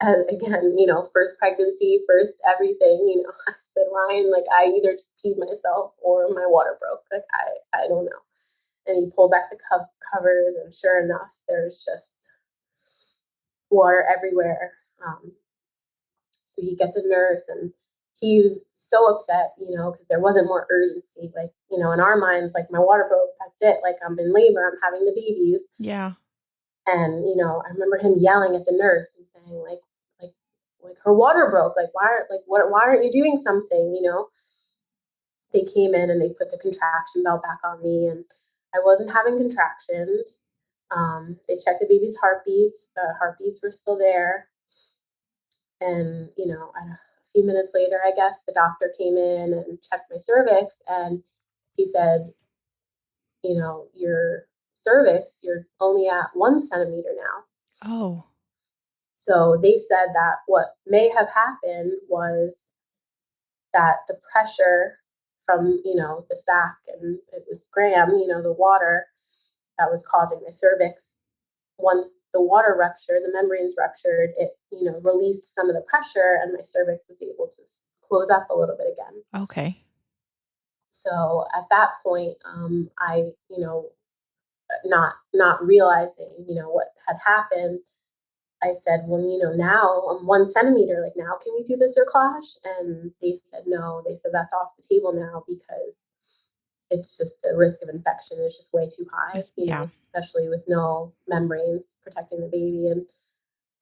[SPEAKER 1] again, first pregnancy, first everything, I said, Ryan, like, I either just peed myself or my water broke. Like, I don't know. And he pulled back the covers, and sure enough, there's just water everywhere. So he gets a nurse, and he was so upset, because there wasn't more urgency. Like, in our minds, like, my water broke, that's it. Like, I'm in labor, I'm having the babies.
[SPEAKER 2] Yeah.
[SPEAKER 1] And, I remember him yelling at the nurse and saying, like her water broke. Like, why aren't you doing something? They came in and they put the contraction belt back on me, and I wasn't having contractions. They checked the baby's heartbeats. The heartbeats were still there. And, a few minutes later, I guess, the doctor came in and checked my cervix, and he said, your cervix, you're only at 1 centimeter now.
[SPEAKER 2] Oh.
[SPEAKER 1] So they said that what may have happened was that the pressure from, the sac, and it was Graham, the water that was causing my cervix. Once the water ruptured, the membranes ruptured, it, released some of the pressure, and my cervix was able to close up a little bit again.
[SPEAKER 2] Okay.
[SPEAKER 1] So at that point, I, not realizing, what had happened, I said, well, now I'm 1 centimeter. Like, now can we do the cerclage? And they said no. They said that's off the table now because it's just the risk of infection is just way too high, especially with no membranes protecting the baby. And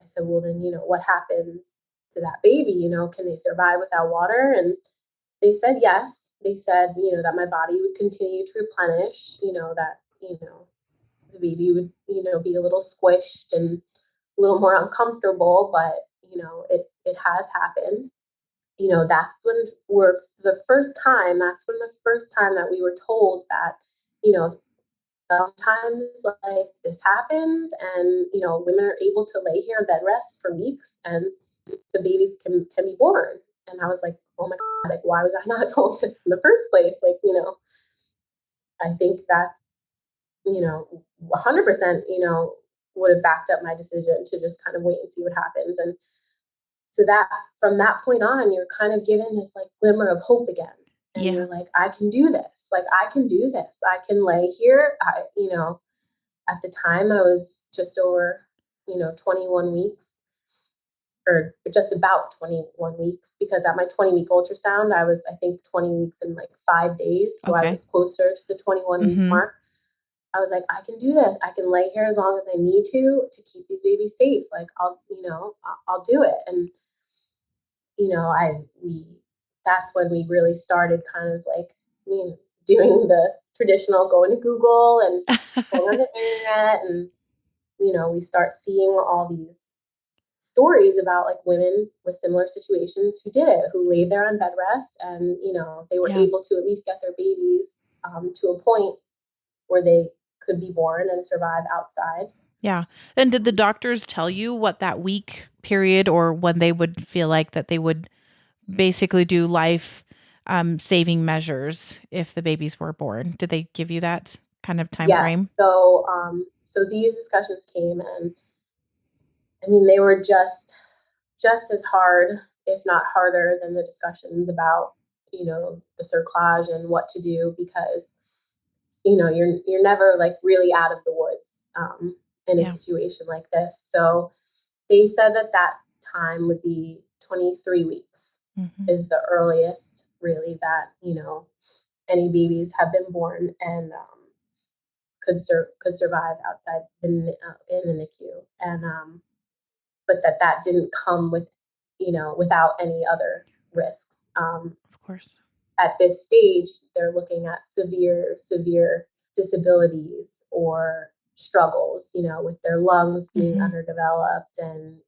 [SPEAKER 1] I said, well, then, what happens to that baby? Can they survive without water? And they said yes. They said, that my body would continue to replenish, that, the baby would, be a little squished and a little more uncomfortable, but, it has happened. That's when the first time that we were told that, sometimes like this happens, and, women are able to lay here in bed rest for weeks and the babies can be born. And I was like, oh my God, like, why was I not told this in the first place? Like, I think that, 100%, would have backed up my decision to just kind of wait and see what happens. And so that from that point on, you're kind of given this like glimmer of hope again. And you're like, I can do this. Like, I can do this. I can lay here. At the time I was just over, 21 weeks, or just about 21 weeks, because at my 20-week ultrasound, I was, I think, 20 weeks in like 5 days. So I was closer to the 21-week mark. I was like, I can do this. I can lay here as long as I need to keep these babies safe. Like, I'll do it. And, that's when we really started kind of like, doing the traditional going to Google and going on the internet. And, we start seeing all these stories about like women with similar situations who did it, who laid there on bed rest, and, they were able to at least get their babies to a point where they could be born and survive outside.
[SPEAKER 2] Yeah. And did the doctors tell you what that week period or when they would feel like that they would basically do life saving measures if the babies were born? Did they give you that kind of time frame?
[SPEAKER 1] So these discussions came, and I mean, they were just as hard, if not harder, than the discussions about, the cerclage and what to do, because, you're never like really out of the woods in a situation like this. So they said that time would be 23 weeks is the earliest really that, any babies have been born and could survive outside in the NICU, and but that didn't come with, without any other risks.
[SPEAKER 2] Of course.
[SPEAKER 1] At this stage, they're looking at severe disabilities or struggles, with their lungs being underdeveloped, and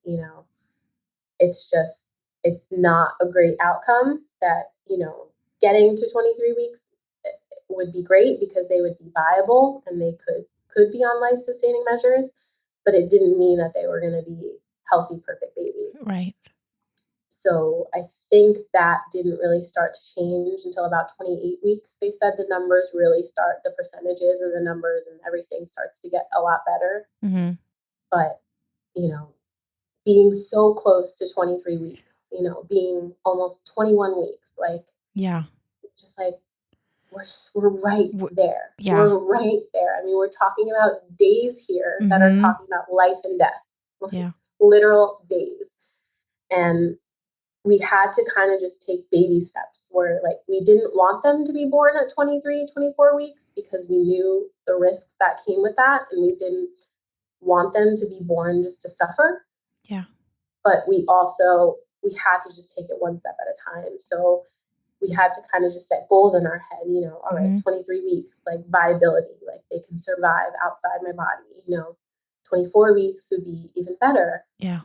[SPEAKER 1] it's not a great outcome. That getting to 23 weeks would be great because they would be viable and they could be on life sustaining measures, but it didn't mean that they were going to be healthy, perfect babies.
[SPEAKER 2] Right.
[SPEAKER 1] So I think that didn't really start to change until about 28 weeks. They said the numbers really start, the percentages and the numbers and everything starts to get a lot better. But, being so close to 23 weeks, being almost 21 weeks, like, just like, we're right there.
[SPEAKER 2] Yeah.
[SPEAKER 1] We're right there. I mean, we're talking about days here that are talking about life and death, literal days. And we had to kind of just take baby steps where, like, we didn't want them to be born at 23, 24 weeks because we knew the risks that came with that. And we didn't want them to be born just to suffer.
[SPEAKER 2] Yeah.
[SPEAKER 1] But we had to just take it one step at a time. So we had to kind of just set goals in our head, all right, 23 weeks, like viability, like they can survive outside my body, 24 weeks would be even better.
[SPEAKER 2] Yeah.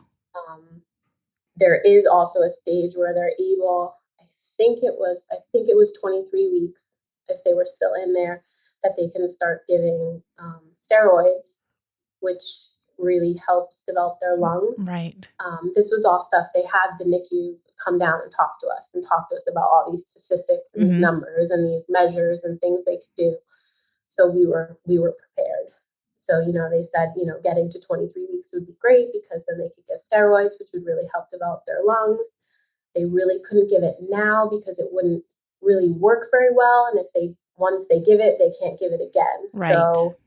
[SPEAKER 1] There is also a stage where they're able, I think it was 23 weeks, if they were still in there, that they can start giving steroids, which really helps develop their lungs.
[SPEAKER 2] Right.
[SPEAKER 1] This was all stuff they had the NICU come down and talk to us about all these statistics and these numbers and these measures and things they could do. So we were prepared. So, they said, getting to 23 weeks would be great because then they could give steroids, which would really help develop their lungs. They really couldn't give it now because it wouldn't really work very well. And once they give it, they can't give it again.
[SPEAKER 2] Right.
[SPEAKER 1] So,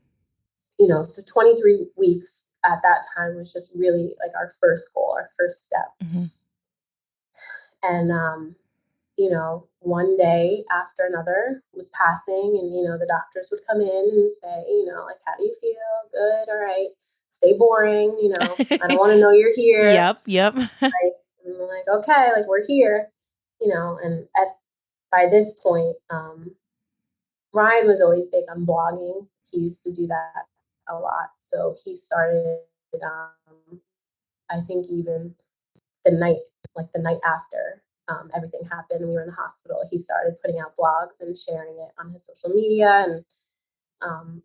[SPEAKER 1] so 23 weeks at that time was just really like our first goal, our first step. And, one day after another was passing and, the doctors would come in and say, like, how do you feel? Good. All right. Stay boring. I don't want to know you're here.
[SPEAKER 2] Yep.
[SPEAKER 1] I'm like, okay, like we're here, and by this point, Ryan was always big on blogging. He used to do that a lot. So he started, I think even the night after everything happened and we were in the hospital, he started putting out blogs and sharing it on his social media. And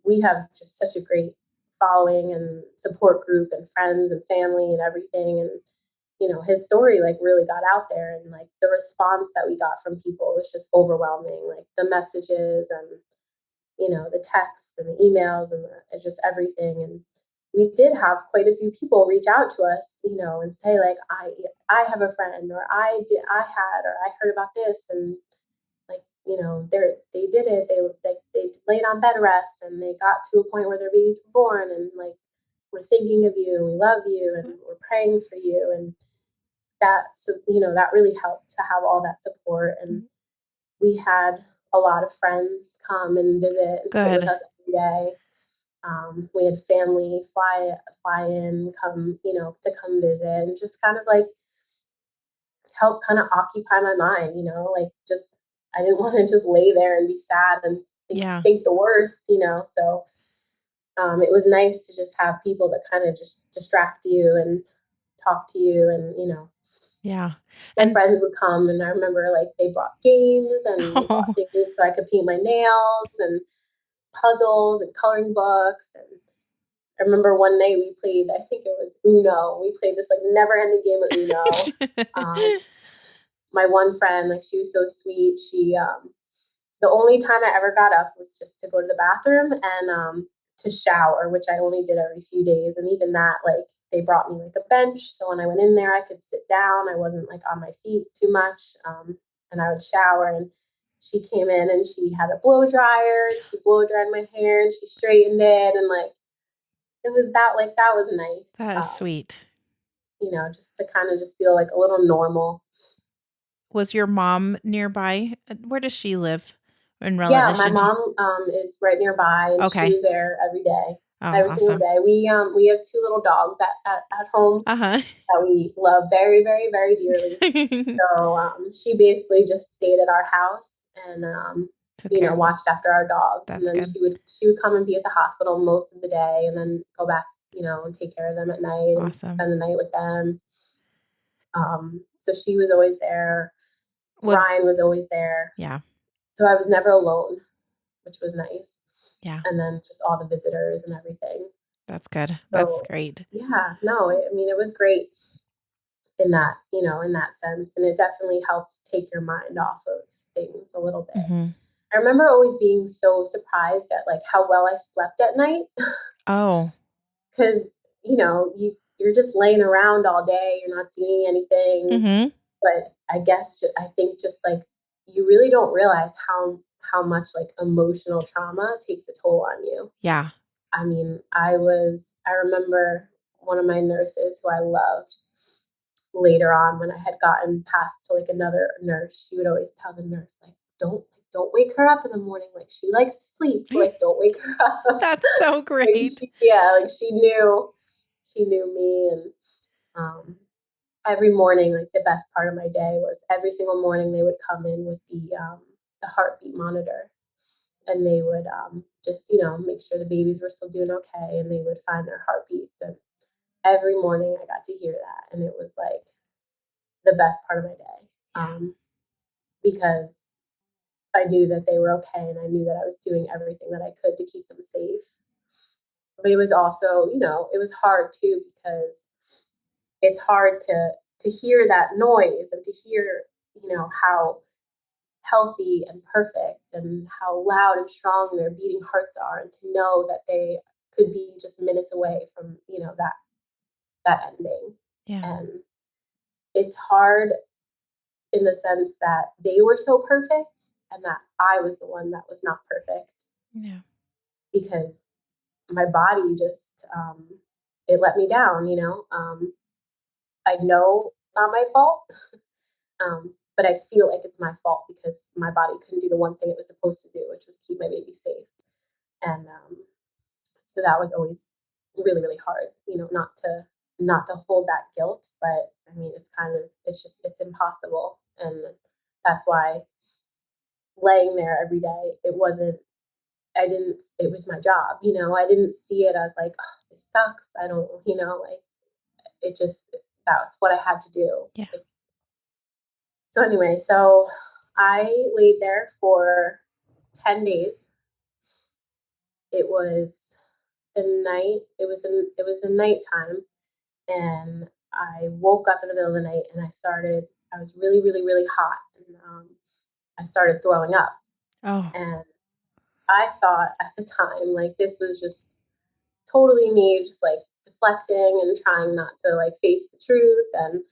[SPEAKER 1] we have just such a great following and support group and friends and family and everything. And, his story like really got out there, and like the response that we got from people was just overwhelming, like the messages and, the texts and the emails and just everything. And we did have quite a few people reach out to us, and say like, I have a friend, or I heard about this, and like, they did it. They laid on bed rest and they got to a point where their babies were born, and like, we're thinking of you and we love you and we're praying for you. And that really helped to have all that support. And we had a lot of friends come and visit and sit with us every day. We had family fly in, come, to come visit and just kind of like help kind of occupy my mind, like just, I didn't want to just lay there and be sad and think the worst, so it was nice to just have people that kind of just distract you and talk to you and,
[SPEAKER 2] Yeah.
[SPEAKER 1] My
[SPEAKER 2] And
[SPEAKER 1] friends would come, and I remember like they brought games and they brought
[SPEAKER 2] oh,
[SPEAKER 1] things so I could paint my nails and puzzles and coloring books. And I remember one night we played, I think it was Uno. We played this like never ending game of Uno. My one friend, like she was so sweet. The only time I ever got up was just to go to the bathroom and to shower, which I only did every few days. And even that, like they brought me like a bench, so when I went in there, I could sit down. I wasn't like on my feet too much, and I would shower. And she came in and she had a blow dryer. She blow dried my hair and she straightened it, and like it was that was nice.
[SPEAKER 2] that is sweet.
[SPEAKER 1] Just to kind of just feel like a little normal.
[SPEAKER 2] Was your mom nearby? Where does she live in
[SPEAKER 1] Yeah, my
[SPEAKER 2] relation to?
[SPEAKER 1] mom is right nearby, and she
[SPEAKER 2] Okay.
[SPEAKER 1] was there every day,
[SPEAKER 2] Oh,
[SPEAKER 1] every single
[SPEAKER 2] awesome.
[SPEAKER 1] day. We have two little dogs at home
[SPEAKER 2] Uh-huh.
[SPEAKER 1] that we love very, very, very dearly. So she basically just stayed at our house and
[SPEAKER 2] Took care of them.
[SPEAKER 1] watched after our dogs, and
[SPEAKER 2] That's
[SPEAKER 1] then
[SPEAKER 2] good.
[SPEAKER 1] she would come and be at the hospital most of the day, and then go back, and take care of them at night and
[SPEAKER 2] Awesome.
[SPEAKER 1] spend the night with them. So she was always there.
[SPEAKER 2] Was
[SPEAKER 1] Ryan was always there.
[SPEAKER 2] yeah.
[SPEAKER 1] So I was never alone, which was nice.
[SPEAKER 2] Yeah.
[SPEAKER 1] And then just all the visitors and everything.
[SPEAKER 2] That's good. That's
[SPEAKER 1] So
[SPEAKER 2] great.
[SPEAKER 1] yeah, no, I mean, it was great in that, in that sense. And it definitely helps take your mind off of things a little bit.
[SPEAKER 2] Mm-hmm.
[SPEAKER 1] I remember always being so surprised at like how well I slept at night.
[SPEAKER 2] Oh.
[SPEAKER 1] Because, you're just laying around all day, you're not doing anything.
[SPEAKER 2] Mm-hmm.
[SPEAKER 1] But I think just like you really don't realize how much like emotional trauma takes a toll on you.
[SPEAKER 2] Yeah.
[SPEAKER 1] I mean, I remember one of my nurses who I loved later on when I had gotten passed to like another nurse, she would always tell the nurse, like, don't wake her up in the morning. Like she likes to sleep, but like don't wake her up.
[SPEAKER 2] That's so
[SPEAKER 1] Like
[SPEAKER 2] great.
[SPEAKER 1] like she knew me. And every morning, like the best part of my day was every single morning they would come in with the heartbeat monitor, and they would just make sure the babies were still doing okay, and they would find their heartbeats. And every morning I got to hear that, and it was like the best part of my day, because I knew that they were okay, and I knew that I was doing everything that I could to keep them safe. But it was also, it was hard too, because it's hard to hear that noise and to hear, how healthy and perfect and how loud and strong their beating hearts are, and to know that they could be just minutes away from, that ending.
[SPEAKER 2] Yeah.
[SPEAKER 1] And it's hard in the sense that they were so perfect and that I was the one that was not perfect,
[SPEAKER 2] Yeah.
[SPEAKER 1] because my body just it let me down. I know it's not my fault, but I feel like it's my fault because my body couldn't do the one thing it was supposed to do, which was keep my baby safe. And so that was always really, really hard, not to hold that guilt. But I mean, it's impossible. And that's why laying there every day, it was my job. I didn't see it as like, oh, this sucks. I don't, like it just, that's what I had to do.
[SPEAKER 2] Yeah.
[SPEAKER 1] So anyway, so I laid there for 10 days. It was it was the nighttime, and I woke up in the middle of the night, and I was really, really, really hot, and I started throwing up.
[SPEAKER 2] Oh.
[SPEAKER 1] And I thought at the time, like, this was just totally me, just like deflecting and trying not to like face the truth. And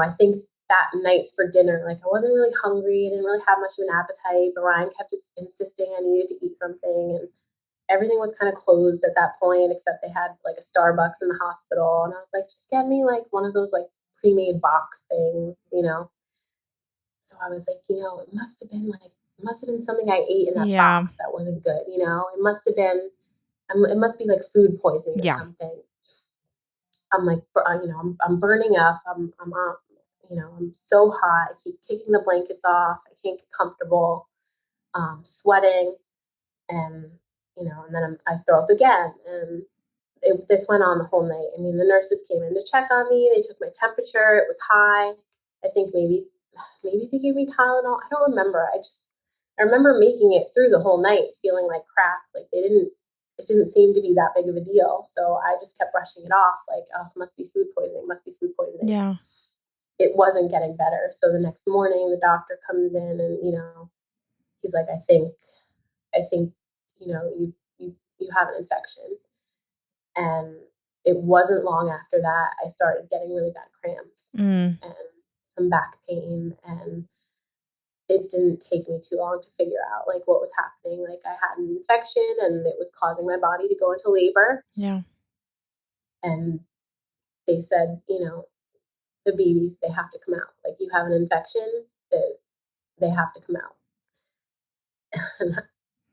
[SPEAKER 1] I think that night for dinner, like I wasn't really hungry. I didn't really have much of an appetite, but Ryan kept insisting I needed to eat something. And everything was kind of closed at that point, except they had like a Starbucks in the hospital. And I was like, just get me like one of those like pre-made box things. So I was like, it must have been something I ate in that
[SPEAKER 2] Yeah.
[SPEAKER 1] box that wasn't good. It must be like food poisoning or
[SPEAKER 2] Yeah.
[SPEAKER 1] something. I'm like, I'm burning up. I'm so hot. I keep kicking the blankets off. I can't get comfortable. Sweating, and and then I throw up again, and this went on the whole night. I mean, the nurses came in to check on me. They took my temperature. It was high. I think maybe they gave me Tylenol. I don't remember. I remember making it through the whole night feeling like crap. Like it didn't seem to be that big of a deal. So I just kept brushing it off like, oh, it must be food poisoning, must be food poisoning.
[SPEAKER 2] Yeah.
[SPEAKER 1] It wasn't getting better. So the next morning the doctor comes in and, he's like, I think, you have an infection. And it wasn't long after that I started getting really bad cramps and some back pain, and it didn't take me too long to figure out like what was happening. Like I had an infection and it was causing my body to go into labor.
[SPEAKER 2] Yeah.
[SPEAKER 1] And they said, the babies, they have to come out. Like you have an infection, that they have to come out. And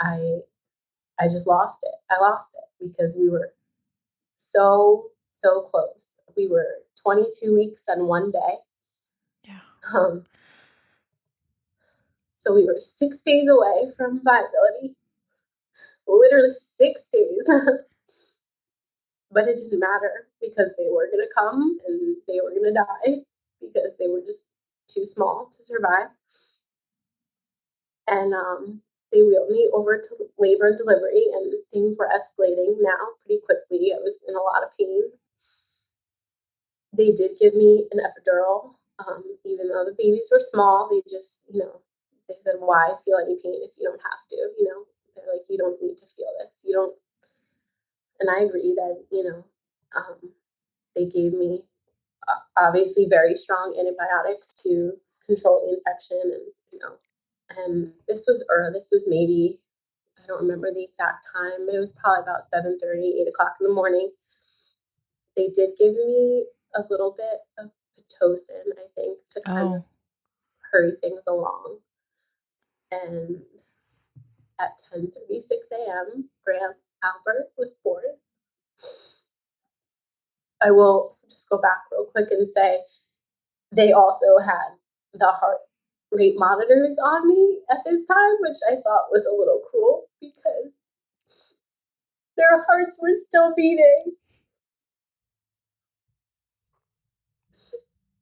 [SPEAKER 1] I just lost it. I lost it because we were so close. We were 22 weeks and one day.
[SPEAKER 2] Yeah.
[SPEAKER 1] So we were 6 days away from viability. Literally 6 days. But it didn't matter because they were going to come and they were going to die because they were just too small to survive. And they wheeled me over to labor and delivery, and things were escalating now pretty quickly. I was in a lot of pain. They did give me an epidural, even though the babies were small. They just, they said, why feel any pain if you don't have to? They're like, you don't need to feel this. You don't. And I agreed. They gave me obviously very strong antibiotics to control the infection, and this was maybe, I don't remember the exact time, but it was probably about 7:30, 8 o'clock in the morning. They did give me a little bit of Pitocin, I think, to kind of hurry things along. And at 10:36 a.m., Graham Albert was born. I will just go back real quick and say they also had the heart rate monitors on me at this time, which I thought was a little cruel because their hearts were still beating.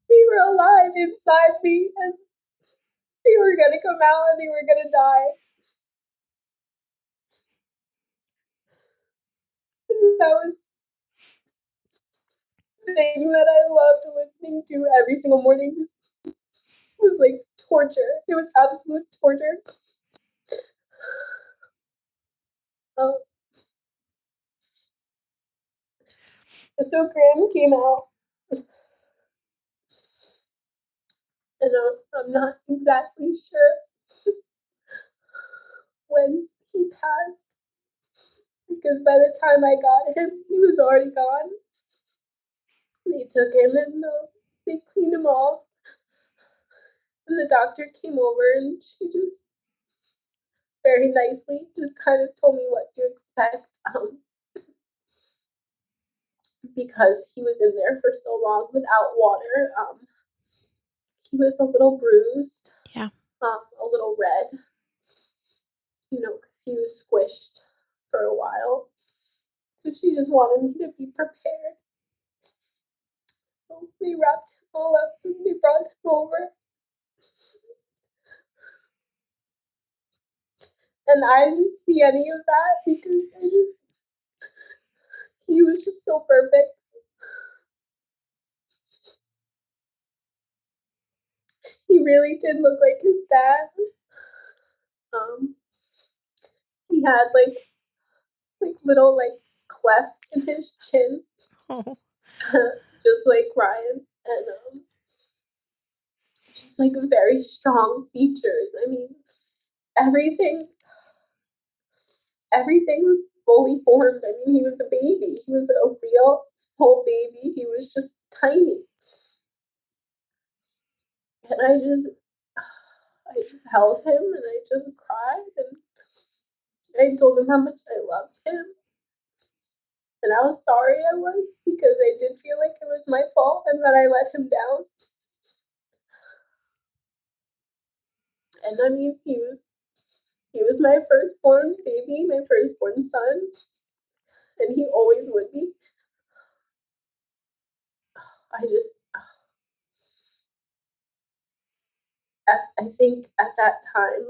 [SPEAKER 1] They were alive inside me, and they were going to come out and they were going to die. And that was the thing that I loved listening to every single morning. It was like torture. It was absolute torture. So Graham came out, and I'm not exactly sure when he passed, because by the time I got him, he was already gone. They took him and they cleaned him off, and the doctor came over and she just very nicely just kind of told me what to expect, because he was in there for so long without water. He was a little bruised, a little red, because he was squished for a while. So she just wanted me to be prepared. So they wrapped him all up and they brought him over. And I didn't see any of that because he was just so perfect. He really did look like his dad. He had like little cleft in his chin, just like Ryan, and just very strong features. I mean, everything was fully formed. I mean, he was a baby. He was a real full baby. He was just tiny, and I just held him and I just cried and I told him how much I loved him. And how sorry I was because I did feel like it was my fault and that I let him down. And I mean, he was my firstborn baby, my firstborn son. and he always would be. I think at that time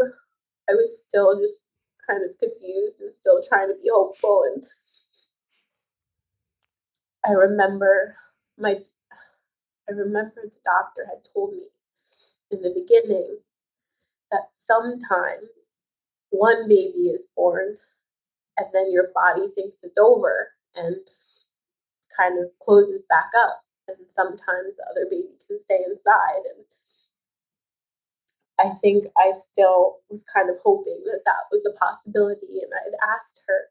[SPEAKER 1] I was still just kind of confused and still trying to be hopeful. And I remember the doctor had told me in the beginning that sometimes one baby is born and then your body thinks it's over and kind of closes back up, and sometimes the other baby can stay inside. And I think I still was kind of hoping that that was a possibility. And I'd asked her,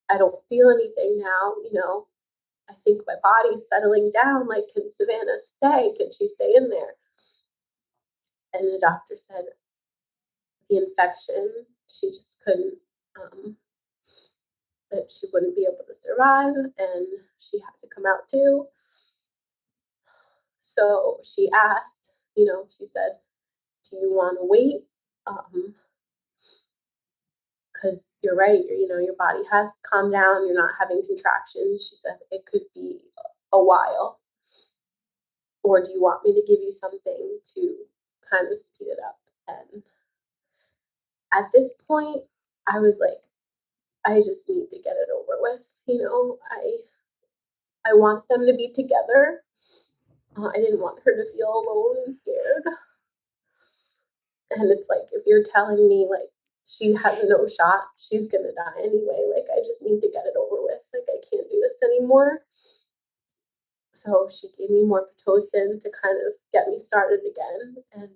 [SPEAKER 1] I don't feel anything now, I think my body's settling down. Like, can Savannah stay? Can she stay in there? And the doctor said the infection, she just couldn't, that she wouldn't be able to survive, and she had to come out too. So she asked, she said, do you want to wait? Because you're right, your body has calmed down, you're not having contractions. She said it could be a while. Or do you want me to give you something to kind of speed it up? And at this point, I was like, I just need to get it over with. I want them to be together. I didn't want her to feel alone and scared. And it's like, if you're telling me like she has no shot, she's gonna die anyway. Like, I just need to get it over with. Like, I can't do this anymore. So she gave me more Pitocin to kind of get me started again. And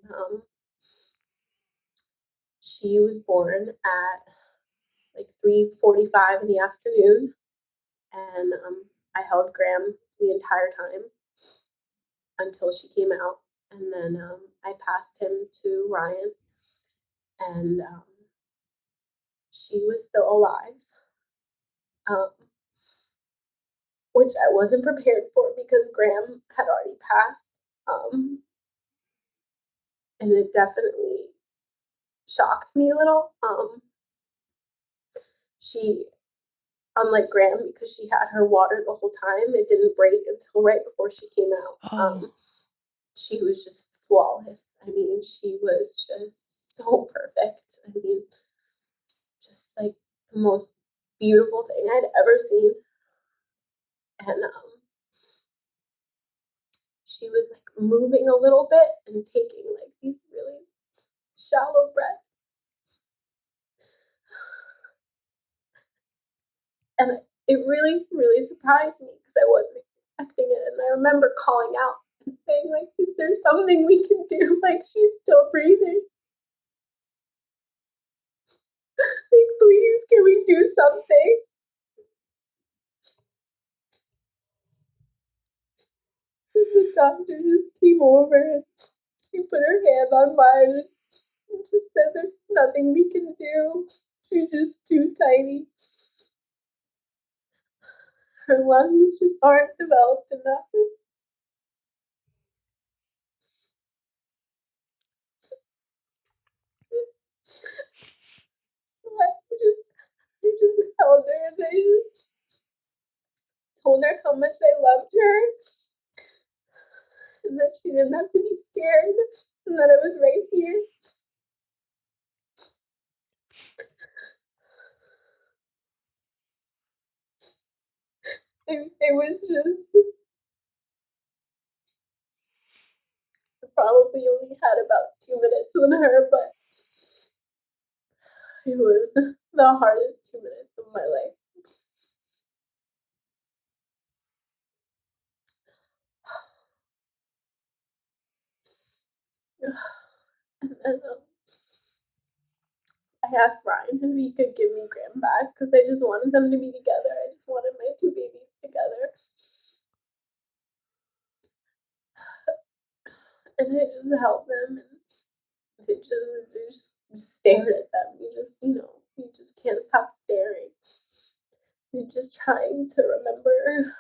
[SPEAKER 1] she was born at like 3:45 in the afternoon, and I held Graham the entire time until she came out, and then I passed him to Ryan, and she was still alive, which I wasn't prepared for because Graham had already passed, and it definitely shocked me a little. She, unlike Graham, because she had her water the whole time, it didn't break until right before she came out. She was just flawless. I mean, she was just so perfect. I mean, just like the most beautiful thing I'd ever seen. And she was like moving a little bit and taking like these really shallow breaths. And it really, really surprised me because I wasn't expecting it. And I remember calling out and saying, like, is there something we can do? Like, she's still breathing. Like, please, can we do something? And the doctor just came over and she put her hand on mine and just said, there's nothing we can do. She's just too tiny. Her lungs just aren't developed enough. So I just held her and I just told her how much I loved her and that she didn't have to be scared and that I was right here. It was just, I probably only had about 2 minutes with her, but it was the hardest 2 minutes of my life. And then I asked Ryan if he could give me Graham back because I just wanted them to be together. I just wanted my two babies together. And I just held them and it just stared at them. You just can't stop staring. You're just trying to remember.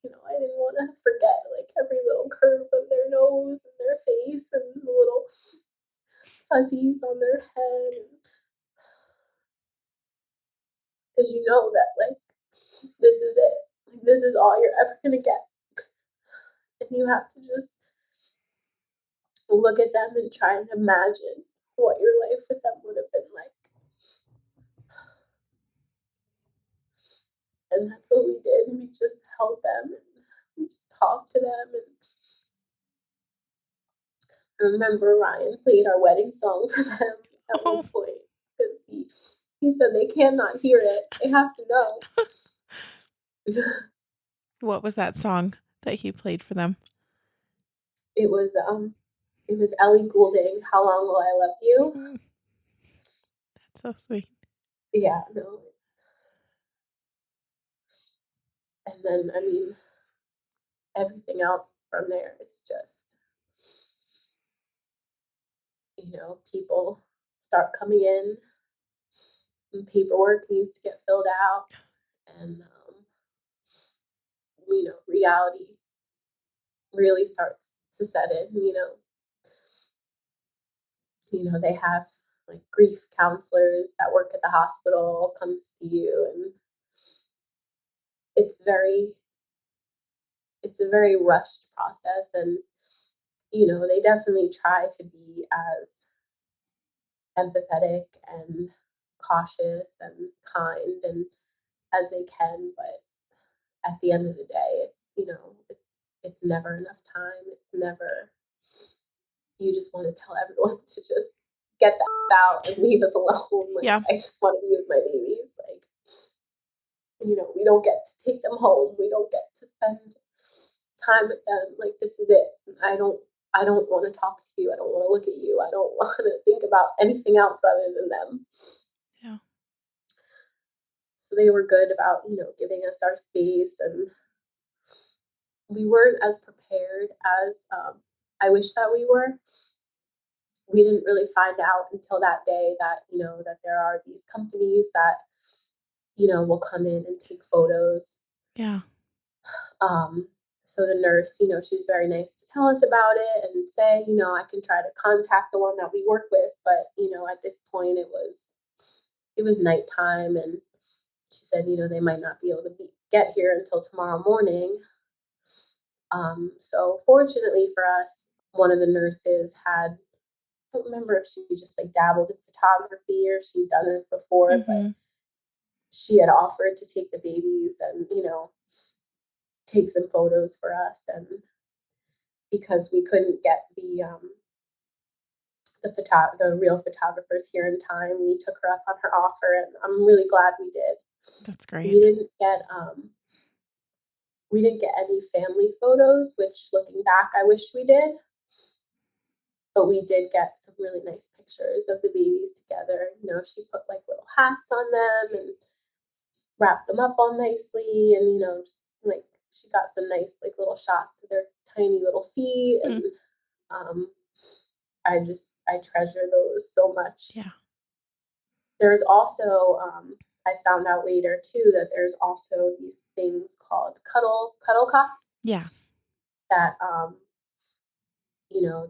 [SPEAKER 1] I didn't want to forget like every little curve of their nose and their face and the little fuzzies on their head. because you know that, like, this is it. Like, this is all you're ever going to get. And you have to just look at them and try and imagine what your life with them would have been like. And that's what we did. We just held them and we just talked to them. And I remember Ryan played our wedding song for them at one point because he said they cannot hear it. They have to know.
[SPEAKER 2] What was that song that he played for them?
[SPEAKER 1] It was Ellie Goulding, How Long Will I Love You?
[SPEAKER 2] That's so sweet.
[SPEAKER 1] Yeah, no. And then, I mean, everything else from there is just, people start coming in and paperwork needs to get filled out, and reality really starts to set in. They have like grief counselors that work at the hospital come to see you, and it's a very rushed process. And they definitely try to be as empathetic and cautious and kind and as they can, but at the end of the day, it's never enough time. It's never, you just want to tell everyone to just get that out and leave us alone. Like,
[SPEAKER 2] yeah.
[SPEAKER 1] I just want to be with my babies. Like, we don't get to take them home. We don't get to spend time with them. Like, this is it. I don't want to talk to you. I don't want to look at you. I don't want to think about anything else other than them.
[SPEAKER 2] Yeah.
[SPEAKER 1] So they were good about, giving us our space, and we weren't as prepared as I wish that we were. We didn't really find out until that day that, that there are these companies that, will come in and take photos.
[SPEAKER 2] Yeah.
[SPEAKER 1] So the nurse, she's very nice to tell us about it and say, I can try to contact the one that we work with. But, at this point it was nighttime, and she said, they might not be able to get here until tomorrow morning. So fortunately for us, one of the nurses had, I don't remember if she just like dabbled in photography or she'd done this before, but she had offered to take the babies and, take some photos for us. And because we couldn't get the real photographers here in time, we took her up on her offer, and I'm really glad we did.
[SPEAKER 2] That's great.
[SPEAKER 1] We didn't get any family photos, which looking back, I wish we did. But we did get some really nice pictures of the babies together. She put like little hats on them and wrapped them up all nicely, and like she got some nice like little shots of their tiny little feet, and I treasure those so much.
[SPEAKER 2] Yeah.
[SPEAKER 1] There's also I found out later too that there's also these things called cuddle cots.
[SPEAKER 2] Yeah.
[SPEAKER 1] That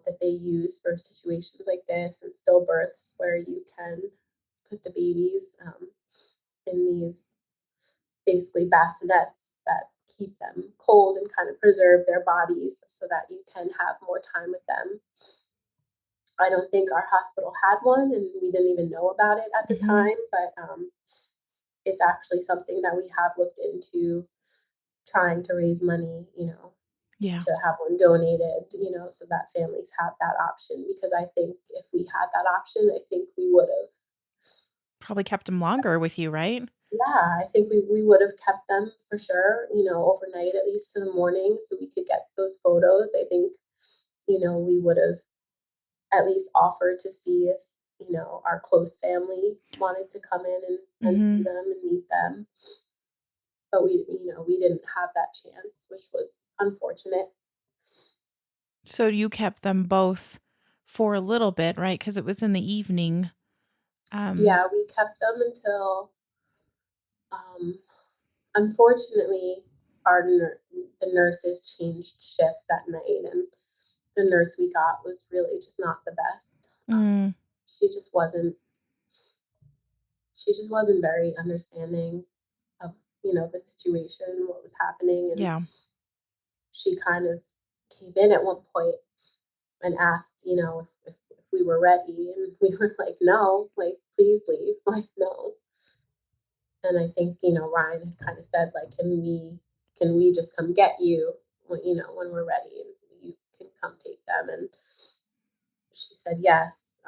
[SPEAKER 1] that they use for situations like this and stillbirths, where you can put the babies in these basically bassinets that keep them cold and kind of preserve their bodies so that you can have more time with them. I don't think our hospital had one, and we didn't even know about it at the time, but it's actually something that we have looked into, trying to raise money, to have one donated, so that families have that option. Because I think if we had that option, I think we would have
[SPEAKER 2] probably kept them longer with you, right?
[SPEAKER 1] Yeah, I think we would have kept them for sure, overnight, at least in the morning, so we could get those photos. I think, we would have at least offered to see if, our close family wanted to come in and see them and meet them. But we didn't have that chance, which was unfortunate.
[SPEAKER 2] So you kept them both for a little bit, right? Because it was in the evening.
[SPEAKER 1] Yeah, we kept them until, unfortunately, the nurses changed shifts at night, and the nurse we got was really just not the best. She just wasn't. she just wasn't very understanding of, the situation, what was happening. And
[SPEAKER 2] Yeah.
[SPEAKER 1] she kind of came in at one point and asked, if we were ready. And we were like, no, like, please leave. Like, no. And I think, Ryan kind of said, like, can we just come get you when we're ready and you can come take them. And she said yes.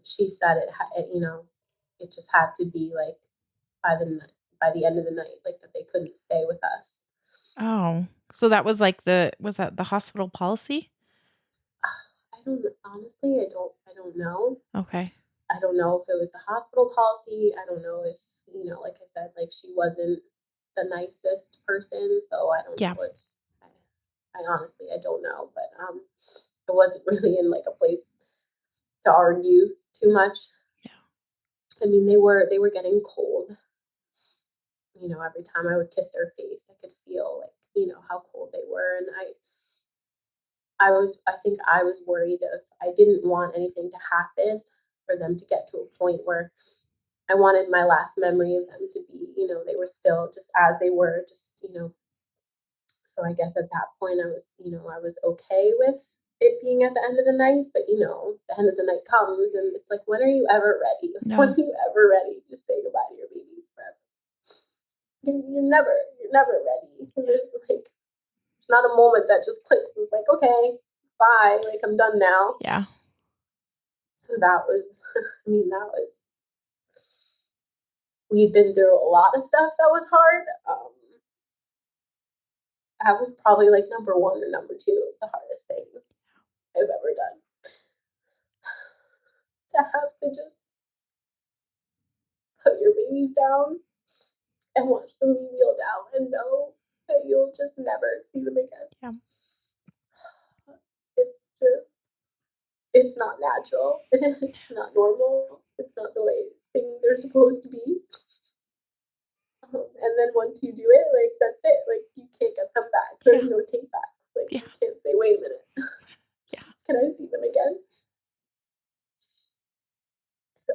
[SPEAKER 1] She said it just had to be like by the end of the night, like that they couldn't stay with us.
[SPEAKER 2] Oh, so that was like was that the hospital policy?
[SPEAKER 1] I don't know.
[SPEAKER 2] Okay.
[SPEAKER 1] I don't know if it was the hospital policy. I don't know if, like I said, like she wasn't the nicest person. So I don't
[SPEAKER 2] Yeah.
[SPEAKER 1] know if I honestly, I don't know, but I wasn't really in like a place to argue too much.
[SPEAKER 2] Yeah.
[SPEAKER 1] I mean, they were getting cold. Every time I would kiss their face, I could feel like, how cold they were. And I think I was worried I didn't want anything to happen for them to get to a point where I wanted my last memory of them to be, they were still just as they were, so I guess at that point I was okay with it being at the end of the night, but the end of the night comes and it's like, when are you ever ready?
[SPEAKER 2] No.
[SPEAKER 1] When are you ever ready to say goodbye to your babies forever? You're never ready. There's not a moment that just clicks. It's like, okay, bye. Like, I'm done now.
[SPEAKER 2] Yeah.
[SPEAKER 1] So that was, we'd been through a lot of stuff that was hard. That was probably like number one or number two of the hardest things I've ever done. To have to just put your babies down and watch them be wheeled out and know that you'll just never see them again.
[SPEAKER 2] Yeah.
[SPEAKER 1] It's not natural. It's not normal. It's not the way things are supposed to be. And then once you do it, like, that's it. Like, you can't get them back. There's no take backs. Like, you can't say, wait a minute.
[SPEAKER 2] Yeah.
[SPEAKER 1] Can I see them again? So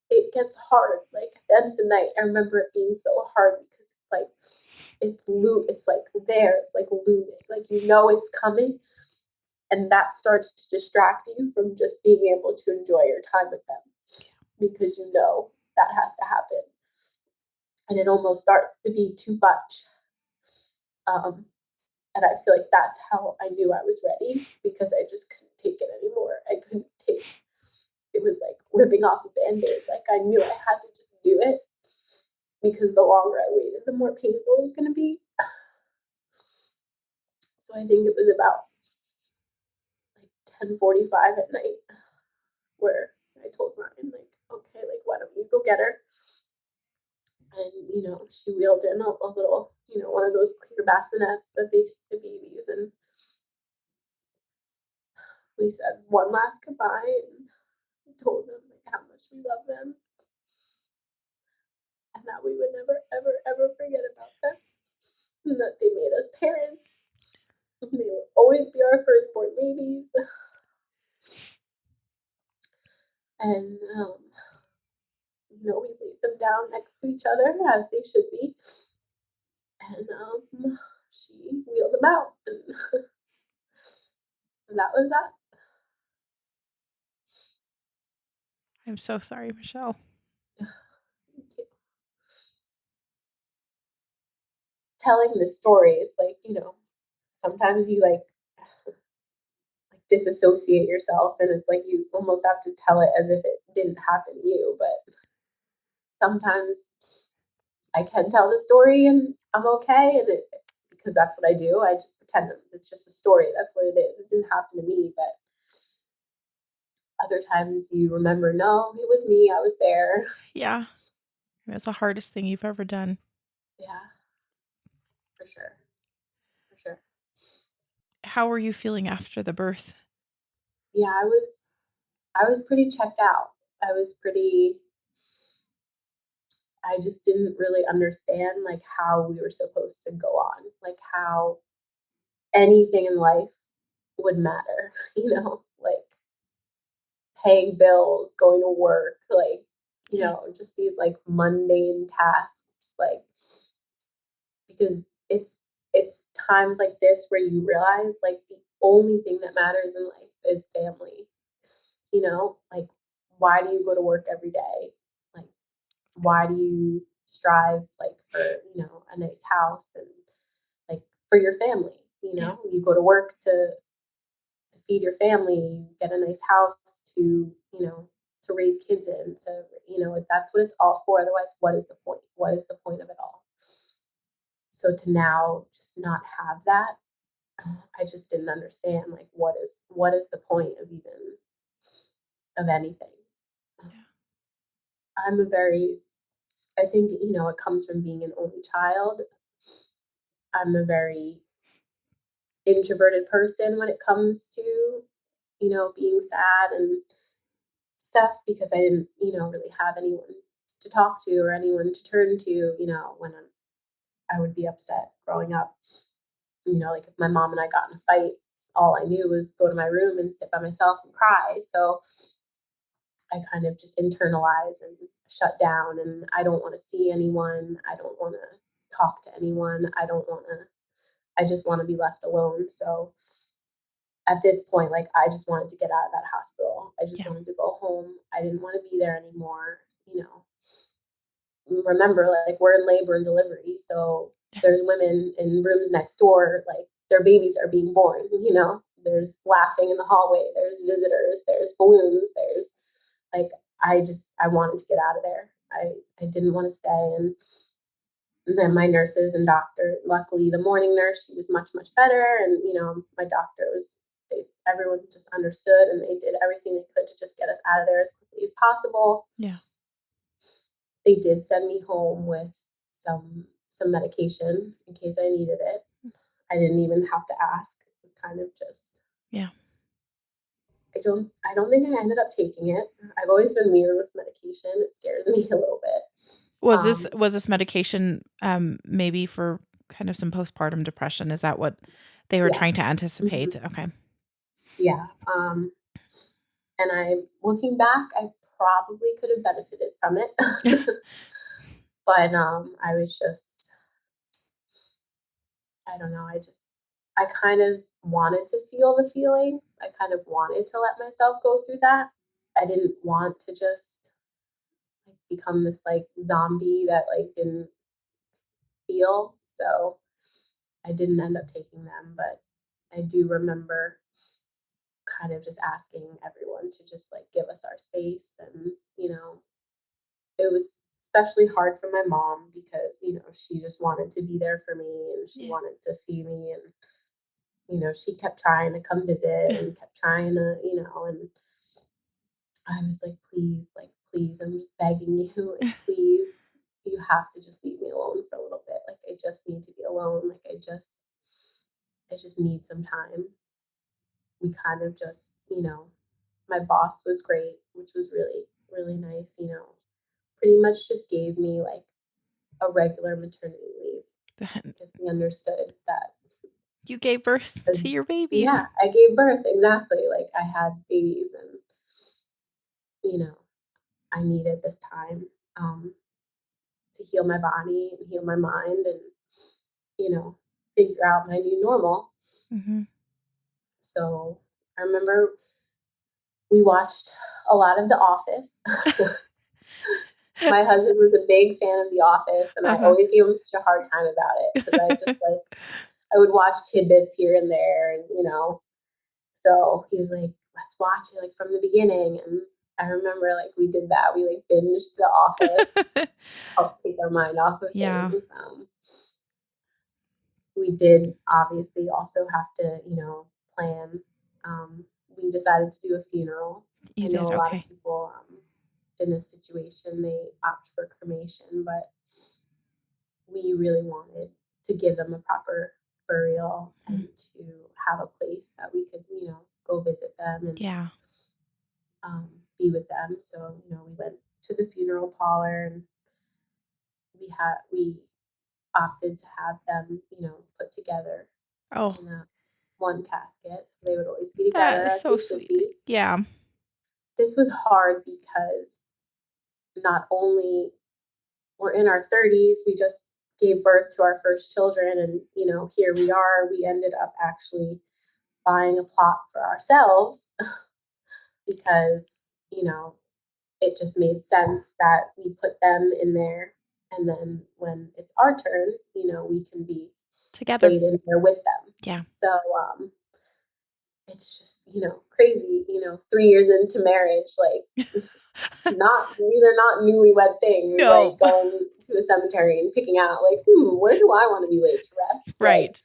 [SPEAKER 1] it gets hard. Like, at the end of the night, I remember it being so hard because it's like, it's like there. It's like looming. Like, it's coming. And that starts to distract you from just being able to enjoy your time with them because that has to happen. And it almost starts to be too much. And I feel like that's how I knew I was ready because I just couldn't take it anymore. It was like ripping off a Band-Aid. Like, I knew I had to just do it because the longer I waited, the more painful it was going to be. So I think it was about 10:45 at night where I told Ryan, like, okay, like, why don't you go get her? And, she wheeled in a little, one of those clear bassinets that they take the babies. And we said one last goodbye and told them like how much we love them and that we would never, ever, ever forget about them and that they made us parents. They will always be our firstborn babies. And, we laid them down next to each other as they should be. And she wheeled them out. And that was that.
[SPEAKER 2] I'm so sorry, Michele.
[SPEAKER 1] Telling this story, it's like, sometimes you like disassociate yourself and it's like you almost have to tell it as if it didn't happen to you. But sometimes I can tell the story and I'm okay, and because that's what I do. I just pretend it's just a story. That's what it is. It didn't happen to me, but other times you remember, no, it was me. I was there.
[SPEAKER 2] Yeah. That's the hardest thing you've ever done.
[SPEAKER 1] Yeah, for sure. For sure.
[SPEAKER 2] How were you feeling after the birth?
[SPEAKER 1] Yeah, I was pretty checked out. I just didn't really understand like how we were supposed to go on, like how anything in life would matter, like paying bills, going to work, like, you know, just these like mundane tasks, like, because it's times like this where you realize like the only thing that matters in life is family. You know, like, why do you go to work every day? Like, why do you strive like for, you know, a nice house and like for your family? You know, you go to work to feed your family, you get a nice house to, you know, to raise kids in, to, you know, that's what it's all for. Otherwise, what is the point? What is the point of it all? So to now just not have that, I just didn't understand like what is the point of even of anything. I'm a very I think, you know, it comes from being an only child. I'm a very introverted person when it comes to, you know, being sad and stuff because I didn't, you know, really have anyone to talk to or anyone to turn to, you know, when I would be upset growing up. You know, like if my mom and I got in a fight, all I knew was go to my room and sit by myself and cry. So I kind of just internalize and shut down, and I don't want to see anyone. I don't want to talk to anyone. I just want to be left alone. So at this point, like I just wanted to get out of that hospital. I just wanted to go home. I didn't want to be there anymore. You know, remember, like we're in labor and delivery. So there's women in rooms next door, like their babies are being born, you know, there's laughing in the hallway, there's visitors, there's balloons, there's like, I wanted to get out of there. I didn't want to stay. And then my nurses and doctor, luckily the morning nurse, she was much, much better. And, you know, my doctor everyone just understood and they did everything they could to just get us out of there as quickly as possible.
[SPEAKER 2] Yeah.
[SPEAKER 1] They did send me home with some medication in case I needed it. I didn't even have to ask. It was kind of just I don't think I ended up taking it. I've always been weird with medication. It scares me a little bit.
[SPEAKER 2] Was this medication maybe for kind of some postpartum depression? Is that what they were trying to anticipate?
[SPEAKER 1] Mm-hmm.
[SPEAKER 2] Okay.
[SPEAKER 1] Yeah. And looking back, I probably could have benefited from it. But I was just I don't know, I kind of wanted to feel the feelings. I kind of wanted to let myself go through that. I didn't want to just like become this like zombie that like didn't feel. So I didn't end up taking them, but I do remember kind of just asking everyone to just like give us our space. And, you know, it was especially hard for my mom because, you know, she just wanted to be there for me and she wanted to see me. And, you know, she kept trying to come visit and kept trying to, you know, and I was like, please, I'm just begging you, like, please, you have to just leave me alone for a little bit. Like, I just need to be alone. Like, I just need some time. We kind of just, you know, my boss was great, which was really, really nice, you know, pretty much just gave me like a regular maternity leave because he understood that
[SPEAKER 2] you gave birth to your babies.
[SPEAKER 1] Yeah, I gave birth, exactly. Like, I had babies and, you know, I needed this time to heal my body and heal my mind and, you know, figure out my new normal.
[SPEAKER 2] Mm-hmm.
[SPEAKER 1] So I remember we watched a lot of The Office. My husband was a big fan of The Office, and I always gave him such a hard time about it because I just like, I would watch tidbits here and there, and, you know, so he was like, let's watch it like from the beginning. And I remember like we did that. We like binged The Office, helped take our mind off of things. We did obviously also have to, you know, plan. We decided to do a funeral. I know a lot of people in this situation, they opt for cremation, but we really wanted to give them a proper burial and to have a place that we could, you know, go visit them and be with them. So, you know, we went to the funeral parlor and we opted to have them, you know, put together in a one casket. So they would always be together
[SPEAKER 2] That is
[SPEAKER 1] as
[SPEAKER 2] so
[SPEAKER 1] they should
[SPEAKER 2] sweet.
[SPEAKER 1] be.
[SPEAKER 2] Yeah.
[SPEAKER 1] this was hard because not only we're in our 30s, we just gave birth to our first children, and here we are. We ended up actually buying a plot for ourselves because it just made sense that we put them in there, and then when it's our turn, we can be
[SPEAKER 2] together
[SPEAKER 1] laid in there with them.
[SPEAKER 2] Yeah.
[SPEAKER 1] So it's just crazy. 3 years into marriage, like these are not newlywed things.
[SPEAKER 2] No.
[SPEAKER 1] Like going to a cemetery and picking out like, where do I want to be laid to rest?
[SPEAKER 2] Right.
[SPEAKER 1] Like,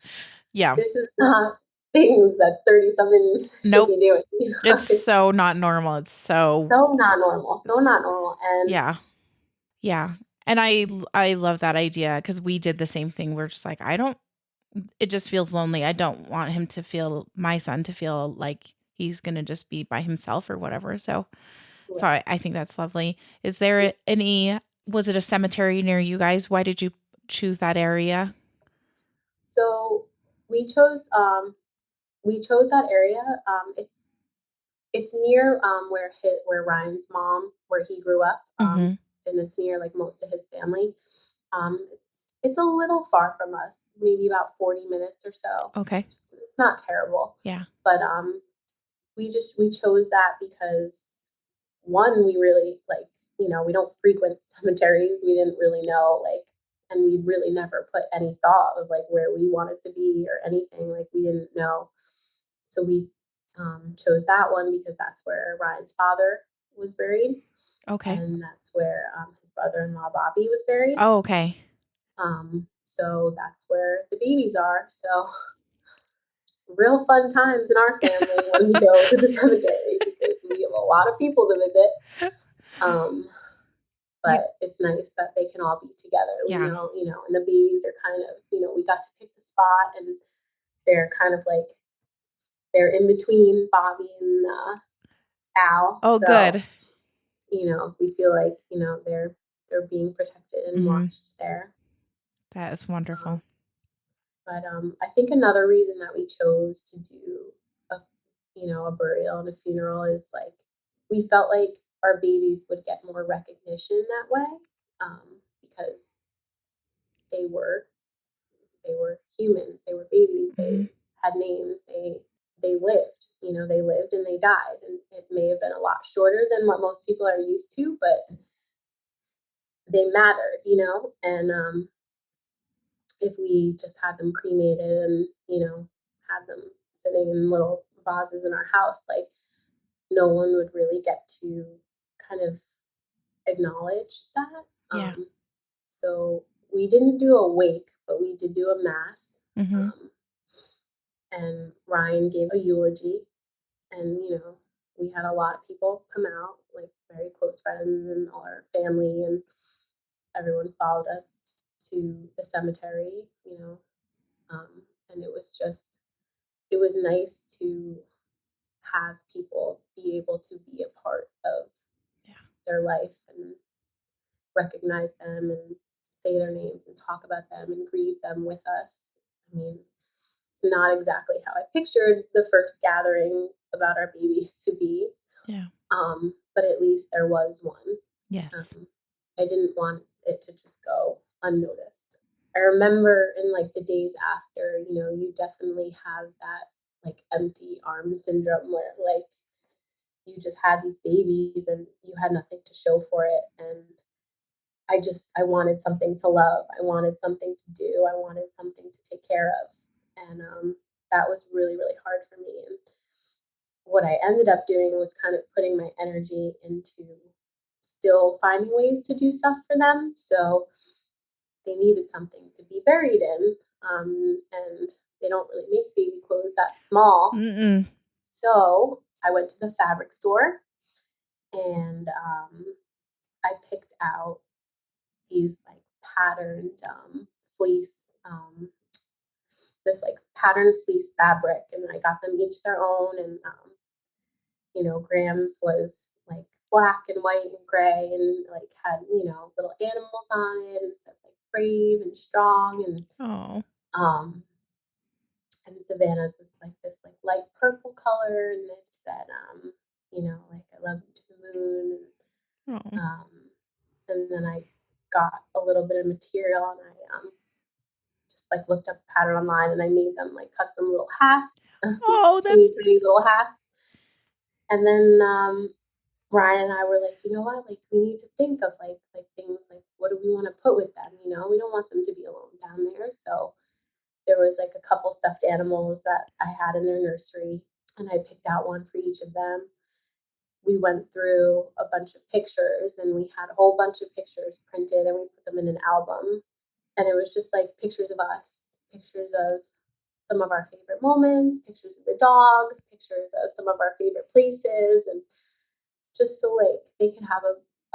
[SPEAKER 2] yeah.
[SPEAKER 1] This is not things that 30-somethings should be doing.
[SPEAKER 2] It's so not normal. It's so
[SPEAKER 1] not normal. So not normal. And
[SPEAKER 2] yeah. Yeah. And I love that idea because we did the same thing. We're just like, it just feels lonely. I don't want my son to feel like he's going to just be by himself or whatever. So I think that's lovely. Is there was it a cemetery near you guys? Why did you choose that area?
[SPEAKER 1] So we chose that area. It's near where Ryan's mom, where he grew up, and it's near like most of his family. It's a little far from us, maybe about 40 minutes or so.
[SPEAKER 2] Okay,
[SPEAKER 1] it's not terrible.
[SPEAKER 2] Yeah,
[SPEAKER 1] but we chose that because one, we really like we don't frequent cemeteries. We didn't really know and we really never put any thought of like where we wanted to be or anything. Like we didn't know, so we chose that one because that's where Ryan's father was buried.
[SPEAKER 2] Okay.
[SPEAKER 1] And that's where his brother-in-law Bobby was buried.
[SPEAKER 2] Oh, okay.
[SPEAKER 1] So that's where the babies are. So real fun times in our family when we go to the cemetery because we have a lot of people to visit. But it's nice that they can all be together.
[SPEAKER 2] Yeah.
[SPEAKER 1] We know, and the babies are kind of, we got to pick the spot, and they're kind of like they're in between Bobby and Al.
[SPEAKER 2] Oh, so, good.
[SPEAKER 1] We feel like they're being protected and watched there.
[SPEAKER 2] That is wonderful.
[SPEAKER 1] But I think another reason that we chose to do a burial and a funeral is like we felt like our babies would get more recognition that way because they were humans, they were babies, they had names, they lived, they lived and they died, and it may have been a lot shorter than what most people are used to, but they mattered, and if we just had them cremated and had them sitting in little vases in our house, like no one would really get to kind of acknowledge that.
[SPEAKER 2] Yeah.
[SPEAKER 1] So we didn't do a wake, but we did do a mass. And Ryan gave a eulogy, and we had a lot of people come out, like very close friends and all our family, and everyone followed us to the cemetery, and it was nice to have people be able to be a part of their life and recognize them and say their names and talk about them and grieve them with us. I mean, it's not exactly how I pictured the first gathering about our babies to be.
[SPEAKER 2] Yeah.
[SPEAKER 1] But at least there was one.
[SPEAKER 2] Yes.
[SPEAKER 1] I didn't want it to just go unnoticed. I remember in like the days after, you definitely have that like empty arm syndrome where like you just had these babies and you had nothing to show for it. And I wanted something to love. I wanted something to do. I wanted something to take care of. And that was really, really hard for me. And what I ended up doing was kind of putting my energy into still finding ways to do stuff for them. So they needed something to be buried in. And they don't really make baby clothes that small. So I went to the fabric store and I picked out these like patterned fleece, this like patterned fleece fabric, and I got them each their own. And Graham's was like black and white and gray, and like had little animals on it and stuff like brave and strong, and and Savannah's was like this like light purple color, and it said like I love you to honeymoon.
[SPEAKER 2] Oh.
[SPEAKER 1] And then I got a little bit of material, and I just like looked up a pattern online, and I made them like custom little hats,
[SPEAKER 2] Oh,
[SPEAKER 1] teeny
[SPEAKER 2] that's
[SPEAKER 1] tiny little hats. And then Ryan and I were like, you know what? Like, we need to think of like things like, what do we want to put with them? You know, we don't want them to be alone down there. So there was like a couple stuffed animals that I had in their nursery, and I picked out one for each of them. We went through a bunch of pictures, and we had a whole bunch of pictures printed, and we put them in an album. And it was just like pictures of us, pictures of some of our favorite moments, pictures of the dogs, pictures of some of our favorite places, and just so like they could have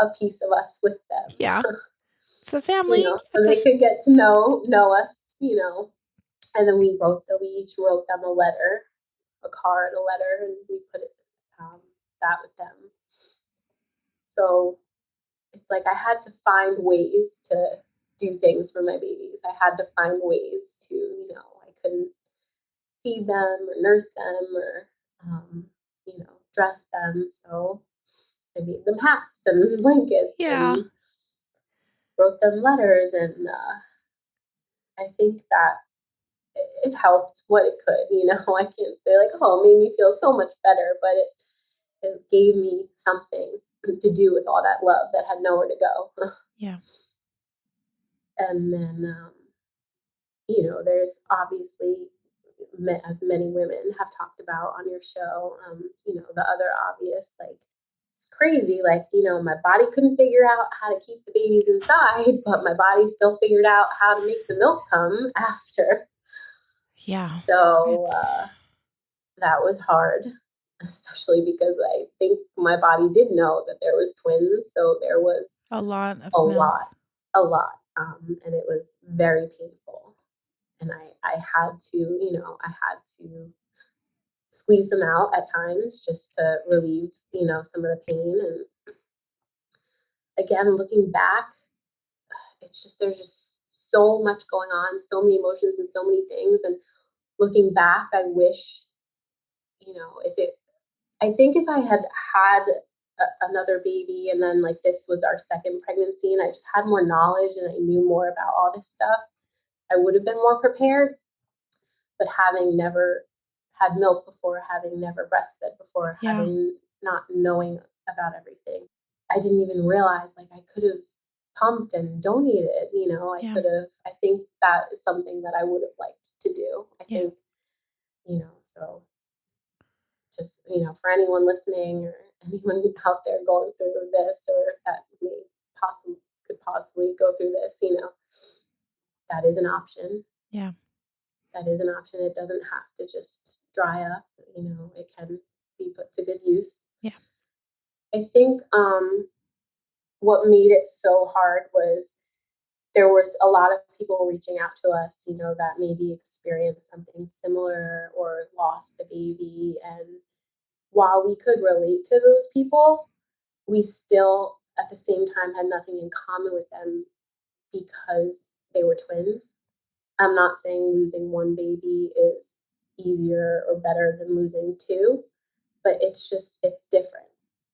[SPEAKER 1] a piece of us with them.
[SPEAKER 2] yeah. It's a
[SPEAKER 1] You
[SPEAKER 2] family.
[SPEAKER 1] know, so they could get to know us, you know. And then we each wrote them a letter, a card, a letter, and we put that with them. So it's like I had to find ways to do things for my babies. I had to find ways to, you know, I couldn't feed them or nurse them or, you know, dress them. So I made them hats and blankets
[SPEAKER 2] Yeah.
[SPEAKER 1] and wrote them letters. And I think that it helped what it could. You know, I can't say like, oh, it made me feel so much better, but it gave me something to do with all that love that had nowhere to go.
[SPEAKER 2] Yeah.
[SPEAKER 1] And then, you know, there's obviously, as many women have talked about on your show, you know, the other obvious, like, it's crazy. Like, you know, my body couldn't figure out how to keep the babies inside, but my body still figured out how to make the milk come after.
[SPEAKER 2] Yeah.
[SPEAKER 1] So that was hard, especially because I think my body did know that there was twins. So there was
[SPEAKER 2] a lot of
[SPEAKER 1] a
[SPEAKER 2] milk.
[SPEAKER 1] lot. And it was very painful. And I had to, you know, I had to squeeze them out at times just to relieve, you know, some of the pain. And again, looking back, it's just, there's just so much going on, so many emotions and so many things. And looking back, I wish, you know, I think if I had another baby and then like this was our second pregnancy and I just had more knowledge and I knew more about all this stuff, I would have been more prepared. But having never had milk before, having never breastfed before,
[SPEAKER 2] Yeah.
[SPEAKER 1] having not knowing about everything, I didn't even realize like I could have pumped and donated, you know, I
[SPEAKER 2] Yeah.
[SPEAKER 1] could have, I think that is something that I would have liked to do. I
[SPEAKER 2] Yeah.
[SPEAKER 1] think, you know, so just, you know, for anyone listening or anyone out there going through this or that could possibly go through this, you know, that is an option.
[SPEAKER 2] Yeah.
[SPEAKER 1] That is an option. It doesn't have to just dry up, you know, it can be put to good use.
[SPEAKER 2] Yeah.
[SPEAKER 1] I think what made it so hard was there was a lot of people reaching out to us, you know, that maybe experienced something similar or lost a baby. And while we could relate to those people, we still at the same time had nothing in common with them because they were twins. I'm not saying losing one baby is easier or better than losing two, but it's different.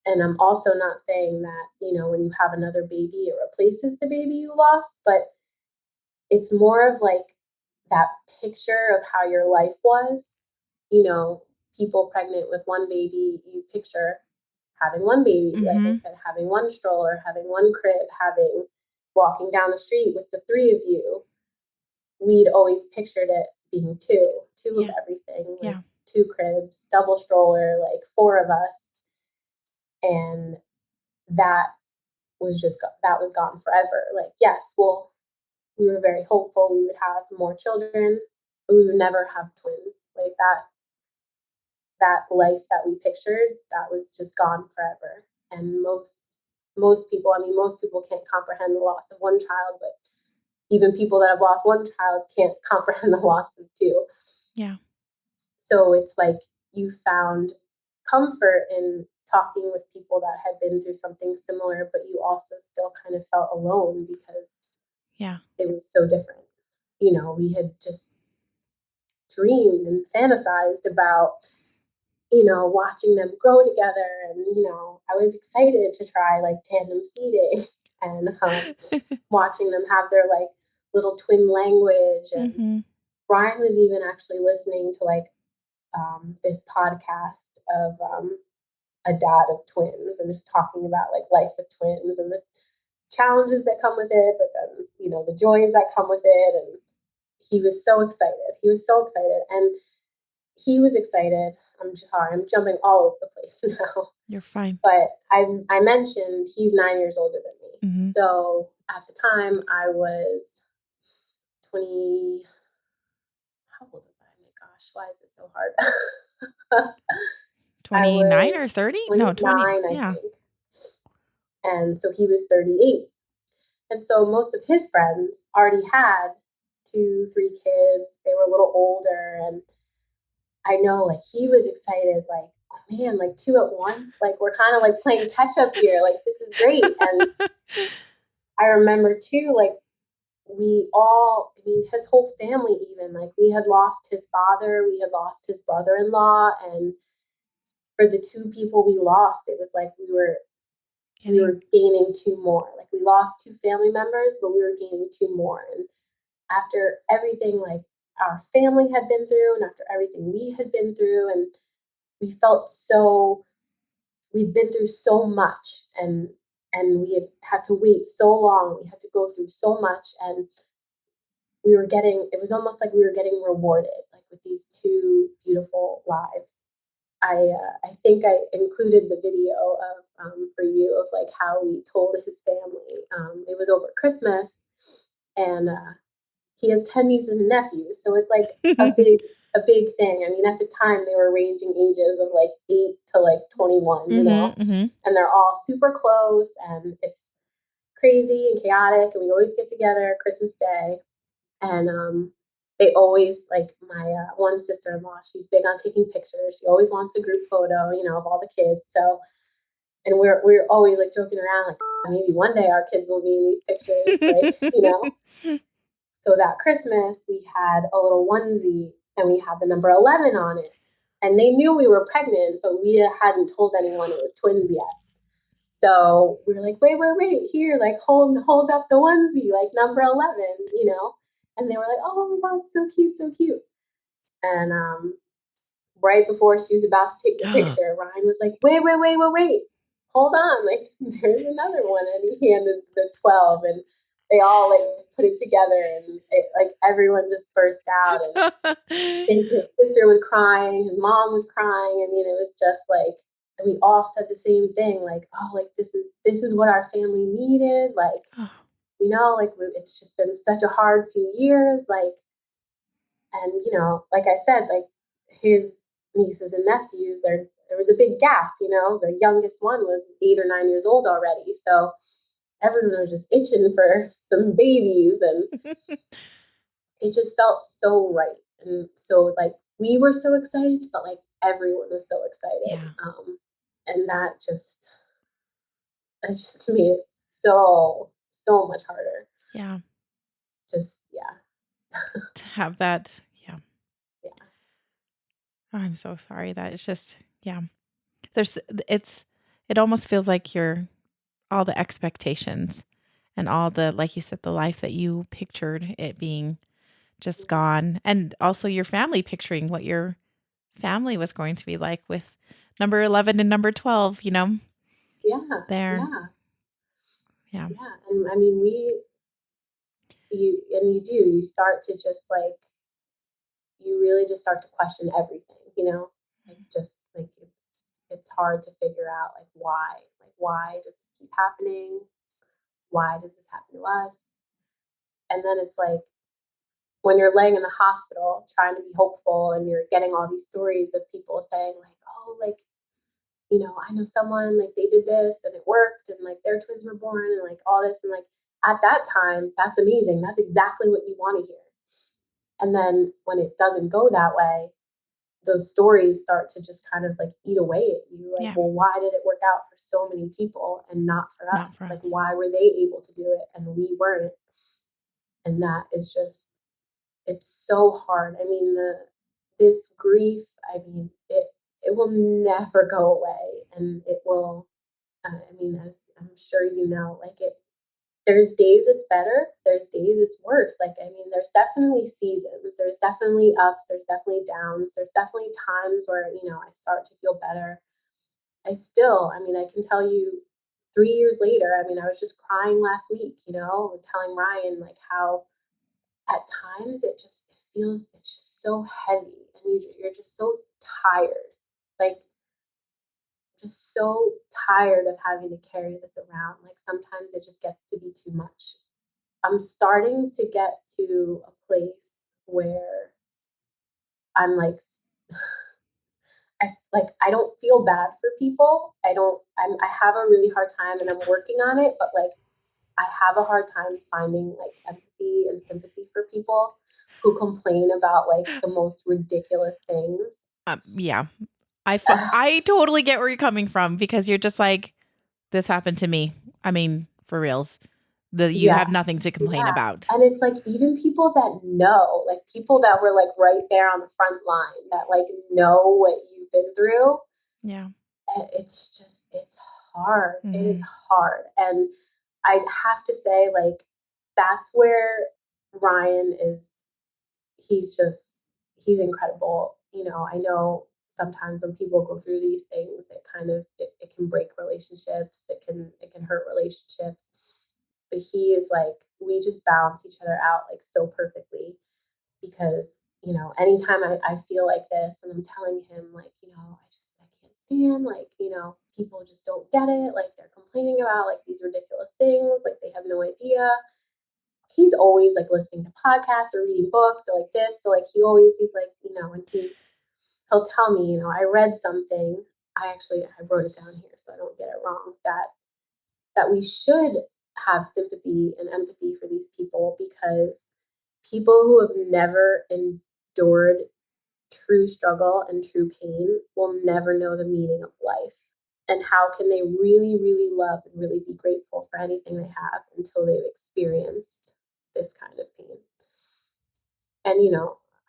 [SPEAKER 1] And I'm also not saying that, you know, when you have another baby, it replaces the baby you lost, but it's more of like that picture of how your life was. You know, people pregnant with one baby, you picture having one baby, like I said, having one stroller, having one crib, walking down the street with the three of you. We'd always pictured it being two of everything, like two cribs, double stroller, like four of us. And that that was gone forever. Like, yes, well, we were very hopeful we would have more children, but we would never have twins. Like that life that we pictured, that was just gone forever. And most people, I mean, most people can't comprehend the loss of one child, but even people that have lost one child can't comprehend the loss of two.
[SPEAKER 2] Yeah.
[SPEAKER 1] So it's like you found comfort in talking with people that had been through something similar, but you also still kind of felt alone because it was so different. You know, we had just dreamed and fantasized about, watching them grow together. And, I was excited to try like tandem feeding and watching them have their like little twin language. And Brian was even actually listening to like this podcast of a dad of twins and just talking about like life with twins and the challenges that come with it, but then, the joys that come with it. And he was so excited. He was so excited. And he was excited. I'm sorry, I'm jumping all over the place now.
[SPEAKER 2] You're fine.
[SPEAKER 1] But I mentioned he's 9 years older than me. So at the time I was 20. How old was I? Oh my gosh, why is it so hard?
[SPEAKER 2] 29 or 30? No, 20.
[SPEAKER 1] I think. And so he was 38. And so most of his friends already had 2, 3 kids. They were a little older. And I know like he was excited, like, oh man, like 2 at once. Like we're kind of like playing catch up here. Like this is great. And I remember too, like his whole family, even like we had lost his father, we had lost his brother-in-law. And for the 2 people we lost, it was like we were gaining 2 more. Like we lost 2 family members, but we were gaining 2 more. And after everything like our family had been through and after everything we had been through, and we felt we'd been through so much, and we had to wait so long. We had to go through so much, and it was almost like we were getting rewarded, like with these 2 beautiful lives. I think I included the video of for you of like how we told his family. It was over Christmas, and he has 10 nieces and nephews, so it's like a big thing. I mean, at the time they were ranging ages of like 8 to like 21, and they're all super close, and it's crazy and chaotic. And we always get together Christmas Day, and they always like my one sister-in-law. She's big on taking pictures. She always wants a group photo, of all the kids. So, and we're always like joking around, like maybe one day our kids will be in these pictures, like. So that Christmas, we had a little onesie and we had the number 11 on it. And they knew we were pregnant, but we hadn't told anyone it was twins yet. So we were like, wait, here, like hold up the onesie, like number 11, And they were like, oh my God, so cute, so cute. And right before she was about to take the picture, Ryan was like, wait, hold on, like there's another one. And he handed the 12, and they all like put it together, and like everyone just burst out, and his sister was crying, his mom was crying. I mean, it was just like, and we all said the same thing, like, oh, like this is what our family needed, like, like it's just been such a hard few years, like, and like I said, like his nieces and nephews, there was a big gap, the youngest one was 8 or 9 years old already, so everyone was just itching for some babies, and it just felt so right. And so like we were so excited, but like everyone was so excited. And that just made it so much harder.
[SPEAKER 2] Yeah.
[SPEAKER 1] Just
[SPEAKER 2] to have that. Yeah. Oh, I'm so sorry. That it's just it almost feels like all the expectations and all the, like you said, the life that you pictured it being just gone. And also your family picturing what your family was going to be like with number 11 and number 12, there. Yeah.
[SPEAKER 1] And I mean, you start to just like, you really just start to question everything, like just like it's hard to figure out like why does this keep happening? Why does this happen to us? And then it's like when you're laying in the hospital trying to be hopeful, and you're getting all these stories of people saying like, oh, like, I know someone, like they did this and it worked, and like their twins were born, and like all this, and like at that time, that's amazing. That's exactly what you want to hear. And then when it doesn't go that way, those stories start to just kind of like eat away at you. Like, well, why did it work out for so many people and not for us? Like, why were they able to do it and we weren't? And that is just, it's so hard. I mean, this grief, I mean, it will never go away, and it will. I mean, as I'm sure you know, like there's days it's better, there's days it's worse. Like, I mean, there's definitely seasons, there's definitely ups, there's definitely downs, there's definitely times where, I start to feel better. I mean, I can tell you 3 years later, I mean, I was just crying last week, telling Ryan like how at times it feels, it's just so heavy and you're just so tired. Like, just so tired of having to carry this around. Like sometimes it just gets to be too much. I'm starting to get to a place where I'm like, I don't feel bad for people. I have a really hard time and I'm working on it, but like I have a hard time finding like empathy and sympathy for people who complain about like the most ridiculous things.
[SPEAKER 2] Yeah. I totally get where you're coming from, because you're just like, this happened to me. I mean, for reals. You
[SPEAKER 1] Yeah,
[SPEAKER 2] have nothing to complain
[SPEAKER 1] yeah.
[SPEAKER 2] about.
[SPEAKER 1] And it's like even people that know, like people that were like right there on the front line that like know what you've been through,
[SPEAKER 2] Yeah.
[SPEAKER 1] it's hard. It is
[SPEAKER 2] Mhm.
[SPEAKER 1] hard. And I have to say, like, that's where Ryan is, he's just, he's incredible. I know sometimes when people go through these things, it can break relationships, it can hurt relationships. But he is like, we just balance each other out like so perfectly because anytime I feel like this and I'm telling him like I can't stand like people just don't get it, like they're complaining about like these ridiculous things, like they have no idea. He's always like listening to podcasts or reading books or like this, so like he's like and he'll tell me I read something. I wrote it down here so I don't get it wrong, that we should have sympathy and empathy for these people because people who have never endured true struggle and true pain will never know the meaning of life. And how can they really, really love and really be grateful for anything they have until they've experienced this kind of pain? And,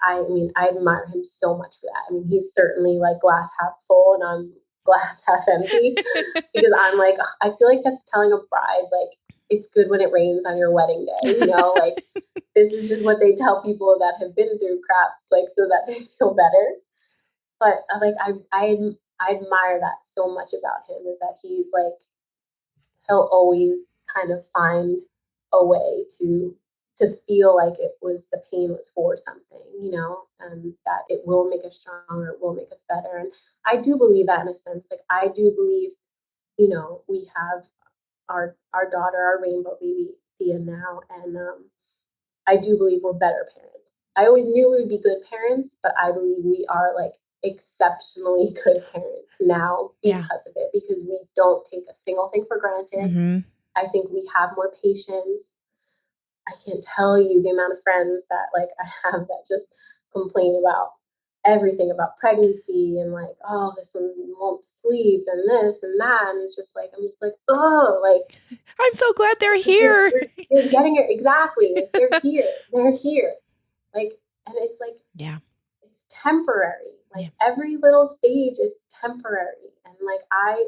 [SPEAKER 1] I mean, I admire him so much for that. I mean, he's certainly like glass half full and I'm glass half empty because I'm like, I feel like that's telling a bride, like, it's good when it rains on your wedding day, like this is just what they tell people that have been through crap, like, so that they feel better. But like, I admire that so much about him is that he's like, he'll always kind of find a way to feel like the pain was for something, and that it will make us stronger, it will make us better. And I do believe that in a sense. Like I do believe, we have our daughter, our rainbow baby Thea now, and I do believe we're better parents. I always knew we would be good parents, but I believe we are like exceptionally good parents now
[SPEAKER 2] Yeah.
[SPEAKER 1] because of it, because we don't take a single thing for granted.
[SPEAKER 2] Mm-hmm.
[SPEAKER 1] I think we have more patience. I can't tell you the amount of friends that like I have that just complain about everything about pregnancy and like, oh, this one won't sleep and this and that. And it's just like, I'm just like, oh, like,
[SPEAKER 2] I'm so glad they're
[SPEAKER 1] you're,
[SPEAKER 2] here.
[SPEAKER 1] you're getting it. Exactly. Like they're here. They're here. Like, and it's like,
[SPEAKER 2] Yeah.
[SPEAKER 1] it's temporary. Like
[SPEAKER 2] Yeah.
[SPEAKER 1] every little stage, it's temporary. And like, I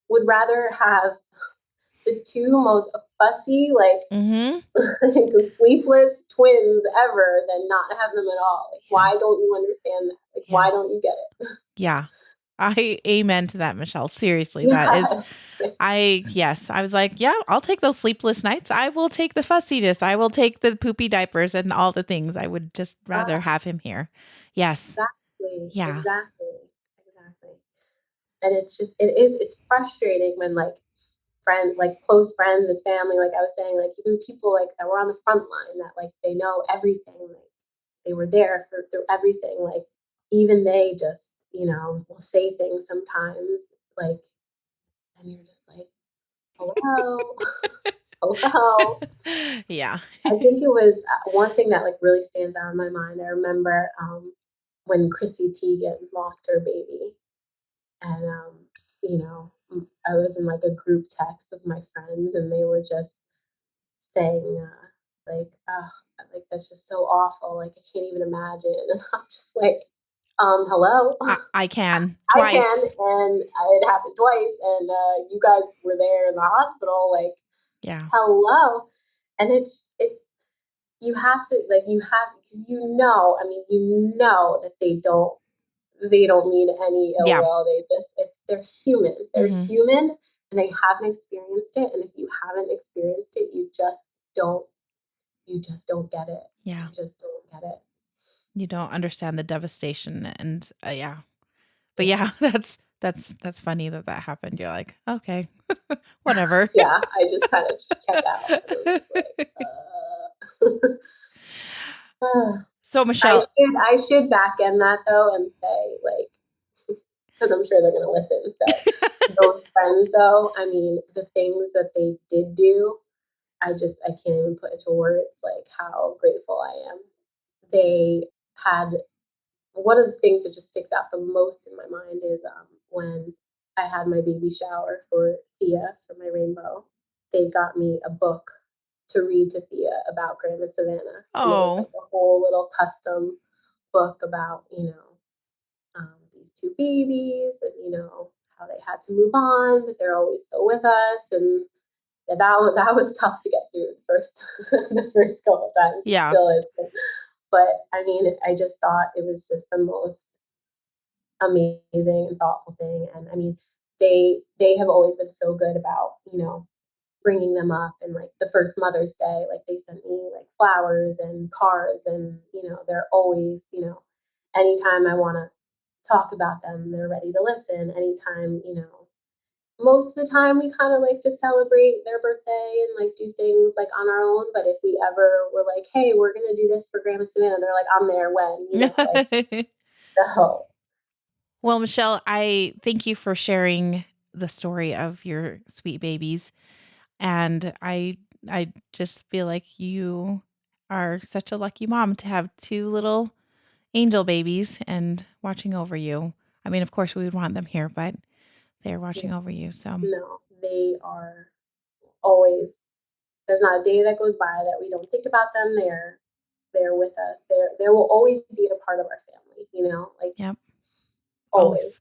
[SPEAKER 1] would rather have the two most fussy, like,
[SPEAKER 2] Mm-hmm.
[SPEAKER 1] sleepless twins ever than not have them at all. Like, why don't you understand that? Like, why don't you get it?
[SPEAKER 2] Yeah. I amen to that, Michele. Seriously, that is,
[SPEAKER 1] Yes.
[SPEAKER 2] I was like, yeah, I'll take those sleepless nights. I will take the fussiness. I will take the poopy diapers and all the things. I would just rather have him here. Yes.
[SPEAKER 1] Exactly.
[SPEAKER 2] Yeah.
[SPEAKER 1] Exactly. And it's frustrating when like close friends and family, like I was saying, like even people like that were on the front line that like they know everything, like they were there through everything, like even they just will say things sometimes, like, and you're just like, hello. Hello.
[SPEAKER 2] Yeah.
[SPEAKER 1] I think it was one thing that like really stands out in my mind. I remember when Chrissy Teigen lost her baby, and I was in like a group text with my friends, and they were just saying like, oh, like that's just so awful. Like I can't even imagine. And I'm just like, hello.
[SPEAKER 2] I can
[SPEAKER 1] I
[SPEAKER 2] twice.
[SPEAKER 1] can, and it happened twice, and you guys were there in the hospital, like,
[SPEAKER 2] Yeah.
[SPEAKER 1] hello. And you have to, like, because I mean, that they don't mean any ill
[SPEAKER 2] Yeah.
[SPEAKER 1] will. They're human. They're
[SPEAKER 2] Mhm.
[SPEAKER 1] human, and they haven't experienced it. And if you haven't experienced it, don't, you just don't get it.
[SPEAKER 2] Yeah.
[SPEAKER 1] You just don't get it.
[SPEAKER 2] You don't understand the devastation, and yeah. But
[SPEAKER 1] Yeah.
[SPEAKER 2] yeah, that's funny that happened. You're like, okay, whatever.
[SPEAKER 1] Yeah, I just kind of checked out. And was like,
[SPEAKER 2] So Michele,
[SPEAKER 1] I should back end that though and say, like, because I'm sure they're going to listen. So those friends though, I mean, the things that they did do, I can't even put into words like how grateful I am. They had one of the things that just sticks out the most in my mind is when I had my baby shower for Thea for my rainbow. They got me a book to read to Thea about Graham and Savannah, and it was
[SPEAKER 2] oh
[SPEAKER 1] like a whole little custom book about these two babies and how they had to move on, but they're always still with us. And yeah, that was tough to get through the first the first couple times. It
[SPEAKER 2] yeah,
[SPEAKER 1] still is. But I mean, I just thought it was just the most amazing and thoughtful thing. And I mean, they have always been so good about bringing them up. And like the first Mother's Day, like they sent me like flowers and cards, and they're always anytime I want to talk about them, they're ready to listen. Anytime most of the time we kind of like to celebrate their birthday and like do things like on our own. But if we ever were like, hey, we're gonna do this for Grandma Savannah, they're like, I'm there when, like so.
[SPEAKER 2] Well, Michele, I thank you for sharing the story of your sweet babies, and I just feel like you are such a lucky mom to have two little angel babies and watching over you. I mean, of course, we would want them here, but they're
[SPEAKER 1] Yeah,
[SPEAKER 2] watching over you. So
[SPEAKER 1] no, they are always. There's not a day that goes by that we don't think about them. They're with us. There will always be a part of our family. Like
[SPEAKER 2] yep,
[SPEAKER 1] always.
[SPEAKER 2] always.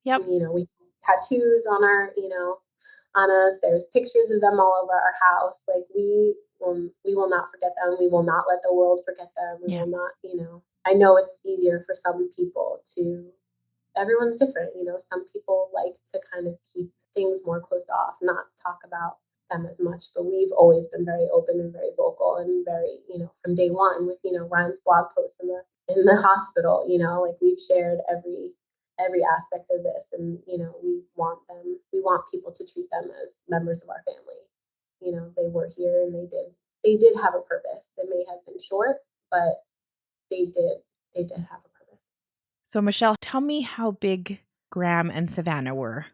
[SPEAKER 2] Yep.
[SPEAKER 1] We tattoos on on us. There's pictures of them all over our house. Like we will not forget them. We will not let the world forget them. We
[SPEAKER 2] Yeah.
[SPEAKER 1] will not. I know it's easier for some people to. Everyone's different. Some people like to kind of keep things more closed off, not talk about them as much. But we've always been very open and very vocal and very, from day one with, Ryan's blog posts in the hospital, like we've shared every aspect of this. And we want people to treat them as members of our family. They were here and they did have a purpose. It may have been short, but they did have a purpose.
[SPEAKER 2] So Michele, tell me how big Graham and Savannah were.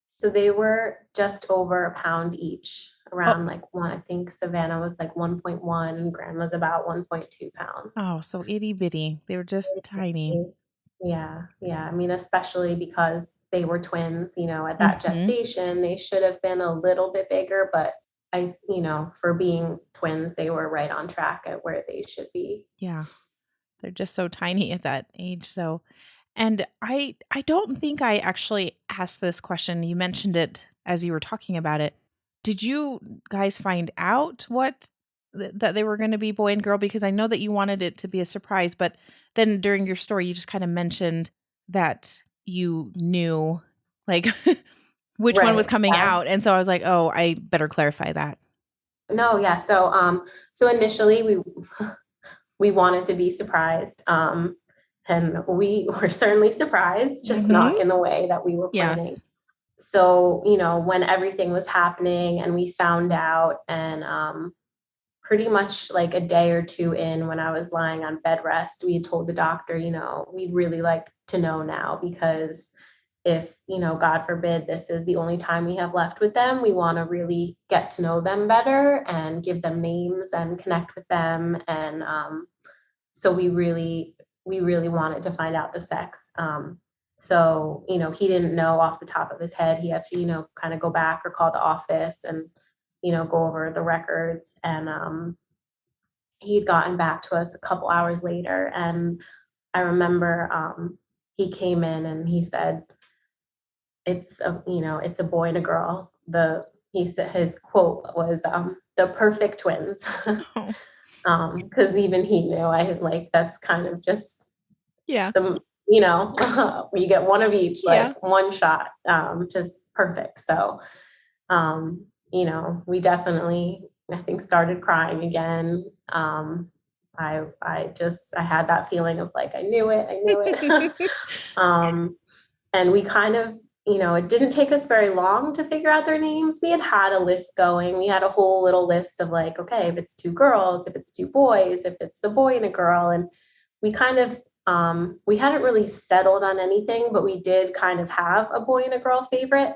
[SPEAKER 1] So they were just over a pound each,
[SPEAKER 2] Oh,
[SPEAKER 1] around like one. I think Savannah was like 1.1 and Graham was about 1.2 pounds.
[SPEAKER 2] oh, so itty bitty. They were just tiny.
[SPEAKER 1] Yeah, yeah. I mean, especially because they were twins, at that
[SPEAKER 2] Mm-hmm.
[SPEAKER 1] gestation, they should have been a little bit bigger, but for being twins, they were right on track at where they should be.
[SPEAKER 2] Yeah. They're just so tiny at that age. So, and I don't think I actually asked this question. You mentioned it as you were talking about it. Did you guys find out that they were going to be boy and girl? Because I know that you wanted it to be a surprise, but then during your story, you just kind of mentioned that you knew like which one was
[SPEAKER 1] Right.
[SPEAKER 2] coming
[SPEAKER 1] Yes.
[SPEAKER 2] out. And so I was like, oh, I better clarify that.
[SPEAKER 1] No, yeah. So initially we wanted to be surprised. And we were certainly surprised, just
[SPEAKER 2] Mm-hmm.
[SPEAKER 1] not in the way that we were planning.
[SPEAKER 2] Yes.
[SPEAKER 1] So, when everything was happening and we found out, and pretty much like a day or two in, when I was lying on bed rest, we had told the doctor, we'd really like to know now, because if, God forbid, this is the only time we have left with them, we want to really get to know them better and give them names and connect with them. And so we really wanted to find out the sex. So, he didn't know off the top of his head. He had to, kind of go back or call the office and, go over the records. And he'd gotten back to us a couple hours later. And I remember he came in and he said, it's a boy and a girl. He said his quote was, the perfect twins.
[SPEAKER 2] Oh.
[SPEAKER 1] Because even he knew that's kind of just
[SPEAKER 2] Yeah.
[SPEAKER 1] you get one of each,
[SPEAKER 2] Yeah.
[SPEAKER 1] one shot, just perfect. So, we definitely, I think, started crying again. I had that feeling of I knew it. And we kind of, it didn't take us very long to figure out their names. We had a list going. We had a whole little list of okay, if it's two girls, if it's two boys, if it's a boy and a girl. And we kind of, we hadn't really settled on anything, but we did kind of have a boy and a girl favorite.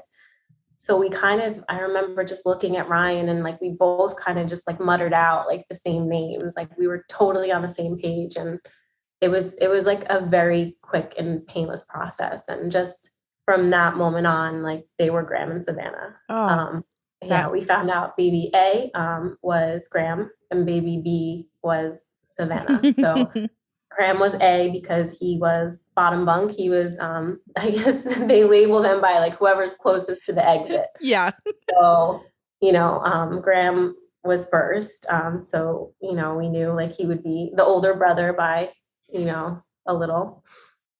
[SPEAKER 1] So I remember just looking at Ryan and we both kind of just muttered out the same names. We were totally on the same page. And it was a very quick and painless process. And just from that moment on, they were Graham and Savannah.
[SPEAKER 2] Oh,
[SPEAKER 1] we found out baby A was Graham and baby B was Savannah. So Graham was A because he was bottom bunk. He was, I guess they label them by whoever's closest to the exit.
[SPEAKER 2] Yeah.
[SPEAKER 1] So, Graham was first. So, we knew he would be the older brother by, a little.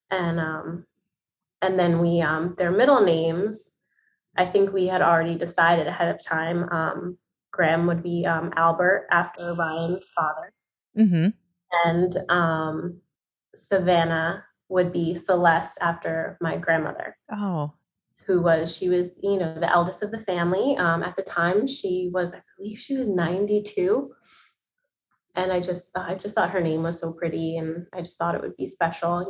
[SPEAKER 1] And then their middle names, I think we had already decided ahead of time. Graham would be Albert after Ryan's father.
[SPEAKER 2] Mm-hmm.
[SPEAKER 1] And Savannah would be Celeste after my grandmother.
[SPEAKER 2] Oh.
[SPEAKER 1] She was, the eldest of the family. At the time, I believe she was 92. And I just thought her name was so pretty, and I just thought it would be special.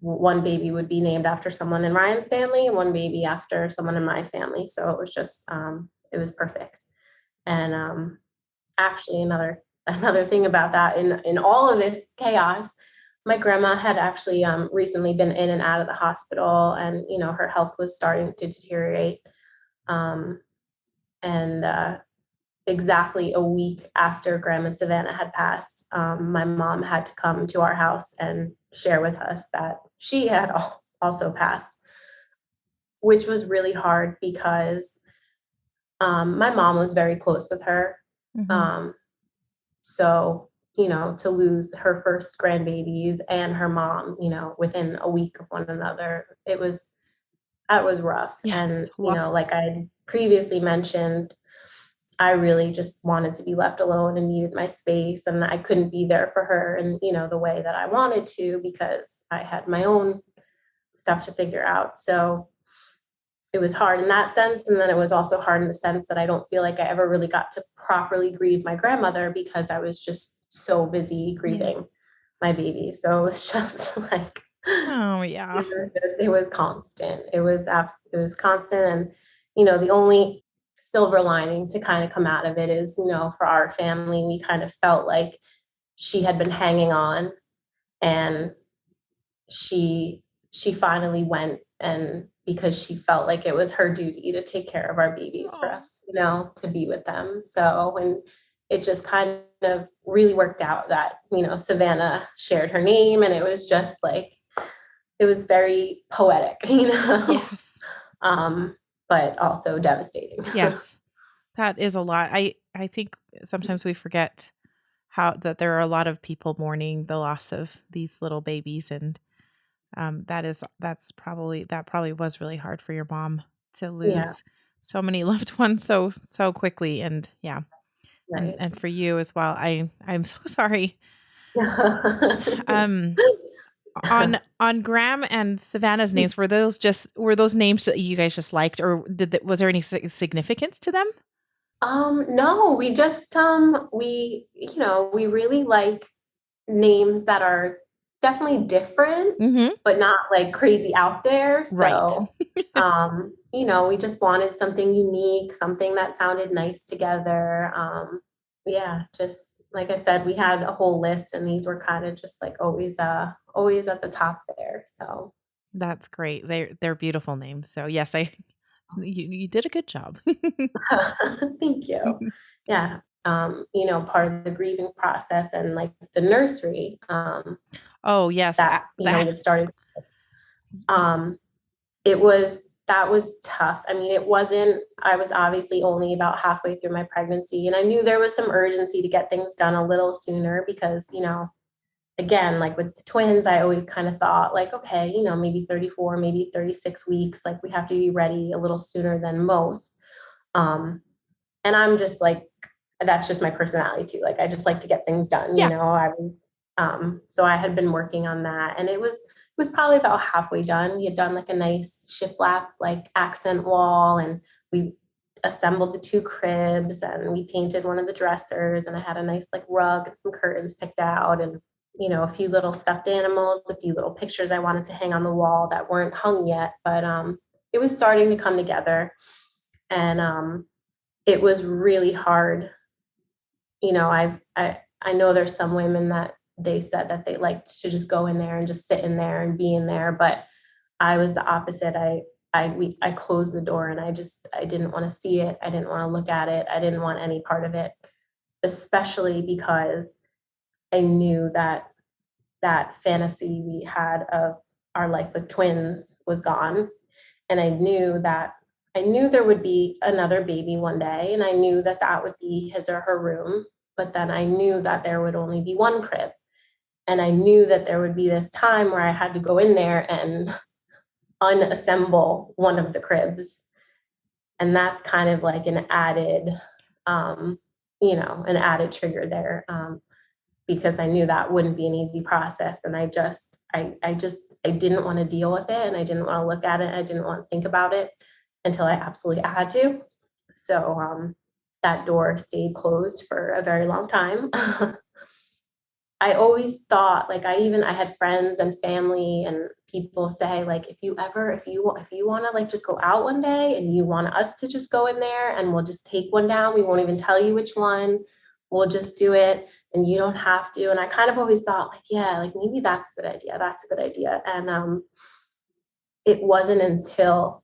[SPEAKER 1] One baby would be named after someone in Ryan's family and one baby after someone in my family. So it was just, it was perfect. And actually another thing about that, in all of this chaos, my grandma had actually recently been in and out of the hospital, and, her health was starting to deteriorate. And exactly a week after Graham and Savannah had passed, my mom had to come to our house and share with us that she had also passed, which was really hard because my mom was very close with her.
[SPEAKER 2] Mm-hmm.
[SPEAKER 1] So, to lose her first grandbabies and her mom, within a week of one another, that was rough.
[SPEAKER 2] Yeah,
[SPEAKER 1] And,
[SPEAKER 2] a lot.
[SPEAKER 1] like I previously mentioned, I really just wanted to be left alone and needed my space, and I couldn't be there for her in, the way that I wanted to, because I had my own stuff to figure out. So it was hard in that sense. And then it was also hard in the sense that I don't feel like I ever really got to properly grieve my grandmother because I was just so busy grieving my baby. So it was just
[SPEAKER 2] Oh yeah.
[SPEAKER 1] it was constant. It was constant. And, the only silver lining to kind of come out of it is, for our family, we kind of felt like she had been hanging on, and she finally went, and because she felt like it was her duty to take care of our babies for us, to be with them. So when it just kind of really worked out that, Savannah shared her name, and it was just it was very poetic,
[SPEAKER 2] Yes.
[SPEAKER 1] But also devastating.
[SPEAKER 2] Yes. That is a lot. I think sometimes we forget that there are a lot of people mourning the loss of these little babies, and that probably was really hard for your mom to lose so many loved ones so quickly. And
[SPEAKER 1] Right.
[SPEAKER 2] and for you as well. I'm so sorry. On Graham and Savannah's names, were those names that you guys just liked, or was there any significance to them?
[SPEAKER 1] No, we just we really like names that are definitely different,
[SPEAKER 2] Mm-hmm.
[SPEAKER 1] but not crazy out there. So
[SPEAKER 2] Right.
[SPEAKER 1] we just wanted something unique, something that sounded nice together. Just like I said, we had a whole list, and these were kind of just always at the top there. So
[SPEAKER 2] That's great. They're beautiful names. So yes, you did a good job.
[SPEAKER 1] thank you. Yeah. Part of the grieving process and the nursery,
[SPEAKER 2] Oh yes,
[SPEAKER 1] that, we started. That was tough. I mean, I was obviously only about halfway through my pregnancy, and I knew there was some urgency to get things done a little sooner because, again, like with the twins, I always kind of thought like, okay, maybe 34, maybe 36 weeks, like we have to be ready a little sooner than most. And I'm just like, that's just my personality too. Like, I just like to get things done, so I had been working on that, and it was probably about halfway done. We had done like a nice shiplap, like accent wall, and we assembled the 2 cribs, and we painted one of the dressers, and I had a nice like rug and some curtains picked out, and a few little stuffed animals, a few little pictures I wanted to hang on the wall that weren't hung yet, but it was starting to come together, and it was really hard. I know there's some women that they said that they liked to just go in there and just sit in there and be in there, but I was the opposite. I closed the door, and I didn't want to see it. I didn't want to look at it. I didn't want any part of it, especially because I knew that fantasy we had of our life with twins was gone. And I knew there would be another baby one day, and I knew that would be his or her room. But then I knew that there would only be 1 crib. And I knew that there would be this time where I had to go in there and unassemble one of the cribs. And that's kind of like an added trigger there, because I knew that wouldn't be an easy process. And I didn't want to deal with it, and I didn't want to look at it. I didn't want to think about it until I absolutely had to. So that door stayed closed for a very long time. I always thought, like, I had friends and family and people say, like, if you want to like just go out one day and you want us to just go in there and we'll just take one down, we won't even tell you which one, we'll just do it and you don't have to. And I kind of always thought, like, yeah, like maybe that's a good idea. And it wasn't until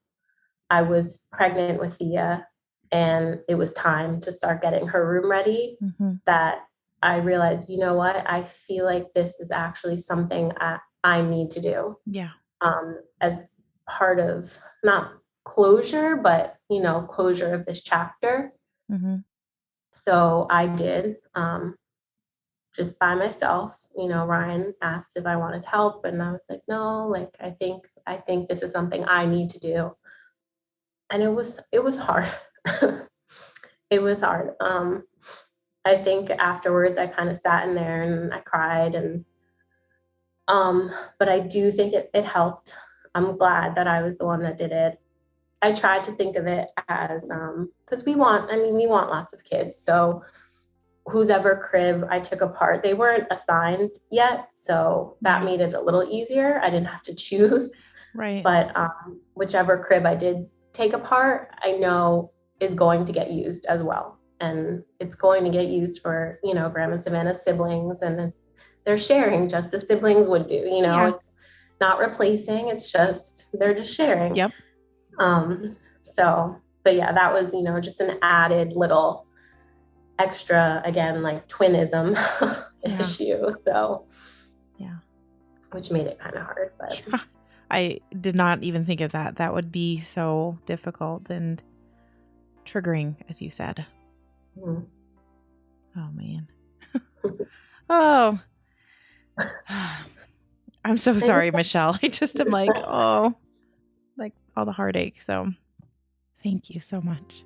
[SPEAKER 1] I was pregnant with Thea and it was time to start getting her room ready, that I realized, you know what, I feel like this is actually something I need to do.
[SPEAKER 2] Yeah.
[SPEAKER 1] As part of not closure, but, closure of this chapter. So I did, just by myself. Ryan asked if I wanted help, and I was like, no, like, I think this is something I need to do. And it was hard. It was hard. I think afterwards I kind of sat in there and I cried, and but I do think it helped. I'm glad that I was the one that did it. I tried to think of it as because we want lots of kids. So whose ever crib I took apart, they weren't assigned yet, so that made it a little easier. I didn't have to choose.
[SPEAKER 2] Right.
[SPEAKER 1] But whichever crib I did take apart, I know is going to get used as well. And it's going to get used for, Graham and Savannah's siblings, and they're sharing just as siblings would do. It's not replacing, they're just sharing.
[SPEAKER 2] Yep.
[SPEAKER 1] But yeah, that was, just an added little extra, again, like twinism issue. So
[SPEAKER 2] yeah,
[SPEAKER 1] which made it kind of hard. But
[SPEAKER 2] I did not even think of that. That would be so difficult and triggering, as you said. Oh man. Oh, I'm so sorry, Michele. I just am like, like all the heartache. So thank you so much.